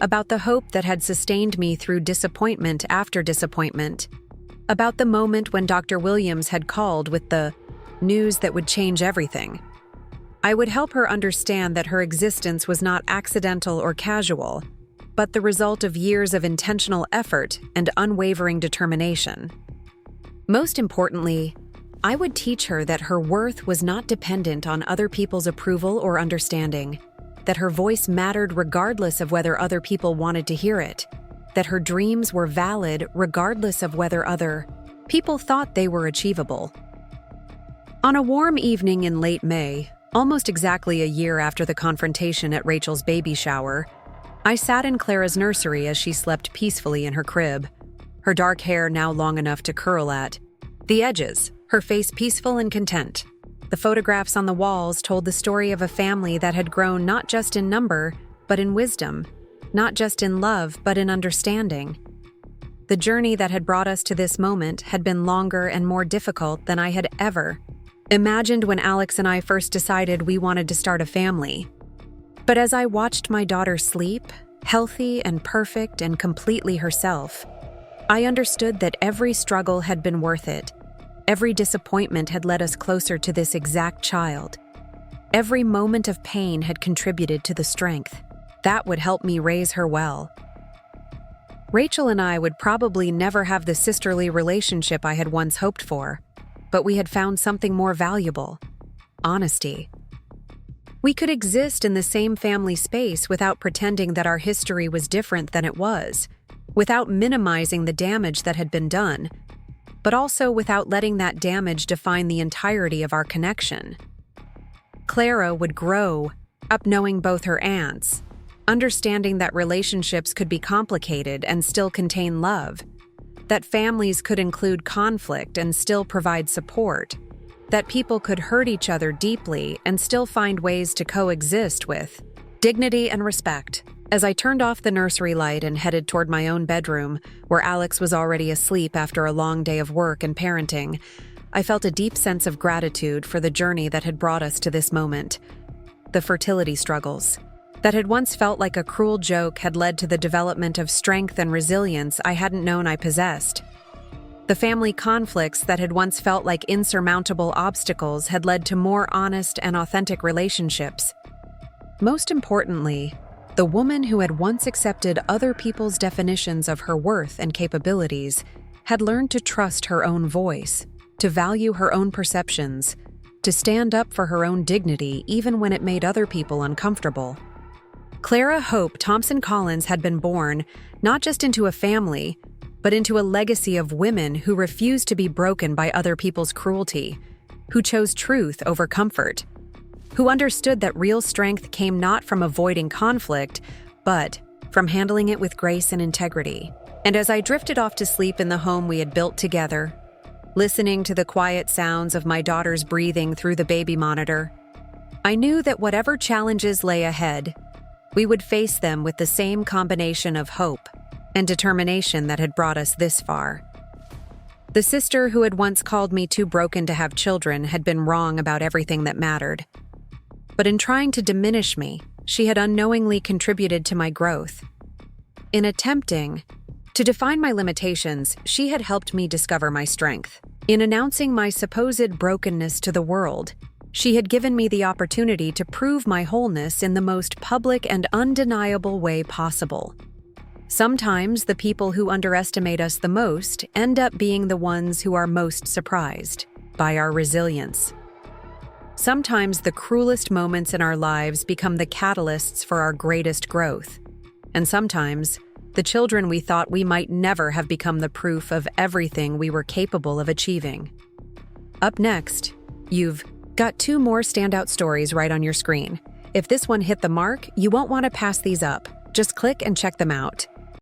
about the hope that had sustained me through disappointment after disappointment, about the moment when Dr. Williams had called with the news that would change everything. I would help her understand that her existence was not accidental or casual, but the result of years of intentional effort and unwavering determination. Most importantly, I would teach her that her worth was not dependent on other people's approval or understanding, that her voice mattered regardless of whether other people wanted to hear it, that her dreams were valid regardless of whether other people thought they were achievable. On a warm evening in late May, almost exactly a year after the confrontation at Rachel's baby shower, I sat in Clara's nursery as she slept peacefully in her crib, her dark hair now long enough to curl at the edges, her face peaceful and content. The photographs on the walls told the story of a family that had grown not just in number, but in wisdom, not just in love, but in understanding. The journey that had brought us to this moment had been longer and more difficult than I had ever imagined when Alex and I first decided we wanted to start a family. But as I watched my daughter sleep, healthy and perfect and completely herself, I understood that every struggle had been worth it. Every disappointment had led us closer to this exact child. Every moment of pain had contributed to the strength that would help me raise her well. Rachel and I would probably never have the sisterly relationship I had once hoped for, but we had found something more valuable: honesty. We could exist in the same family space without pretending that our history was different than it was, without minimizing the damage that had been done, but also without letting that damage define the entirety of our connection. Clara would grow up knowing both her aunts, understanding that relationships could be complicated and still contain love, that families could include conflict and still provide support, that people could hurt each other deeply and still find ways to coexist with dignity and respect. As I turned off the nursery light and headed toward my own bedroom, where Alex was already asleep after a long day of work and parenting, I felt a deep sense of gratitude for the journey that had brought us to this moment. The fertility struggles that had once felt like a cruel joke had led to the development of strength and resilience I hadn't known I possessed. The family conflicts that had once felt like insurmountable obstacles had led to more honest and authentic relationships. Most importantly, the woman who had once accepted other people's definitions of her worth and capabilities had learned to trust her own voice, to value her own perceptions, to stand up for her own dignity even when it made other people uncomfortable. Clara Hope Thompson Collins had been born not just into a family, but into a legacy of women who refused to be broken by other people's cruelty, who chose truth over comfort, who understood that real strength came not from avoiding conflict, but from handling it with grace and integrity. And as I drifted off to sleep in the home we had built together, listening to the quiet sounds of my daughter's breathing through the baby monitor, I knew that whatever challenges lay ahead, we would face them with the same combination of hope and determination that had brought us this far. The sister who had once called me too broken to have children had been wrong about everything that mattered. But in trying to diminish me, she had unknowingly contributed to my growth. In attempting to define my limitations, she had helped me discover my strength. In announcing my supposed brokenness to the world, she had given me the opportunity to prove my wholeness in the most public and undeniable way possible. Sometimes the people who underestimate us the most end up being the ones who are most surprised by our resilience. Sometimes the cruelest moments in our lives become the catalysts for our greatest growth. And sometimes, the children we thought we might never have become the proof of everything we were capable of achieving. Up next, you've got 2 more standout stories right on your screen. If this one hit the mark, you won't want to pass these up. Just click and check them out.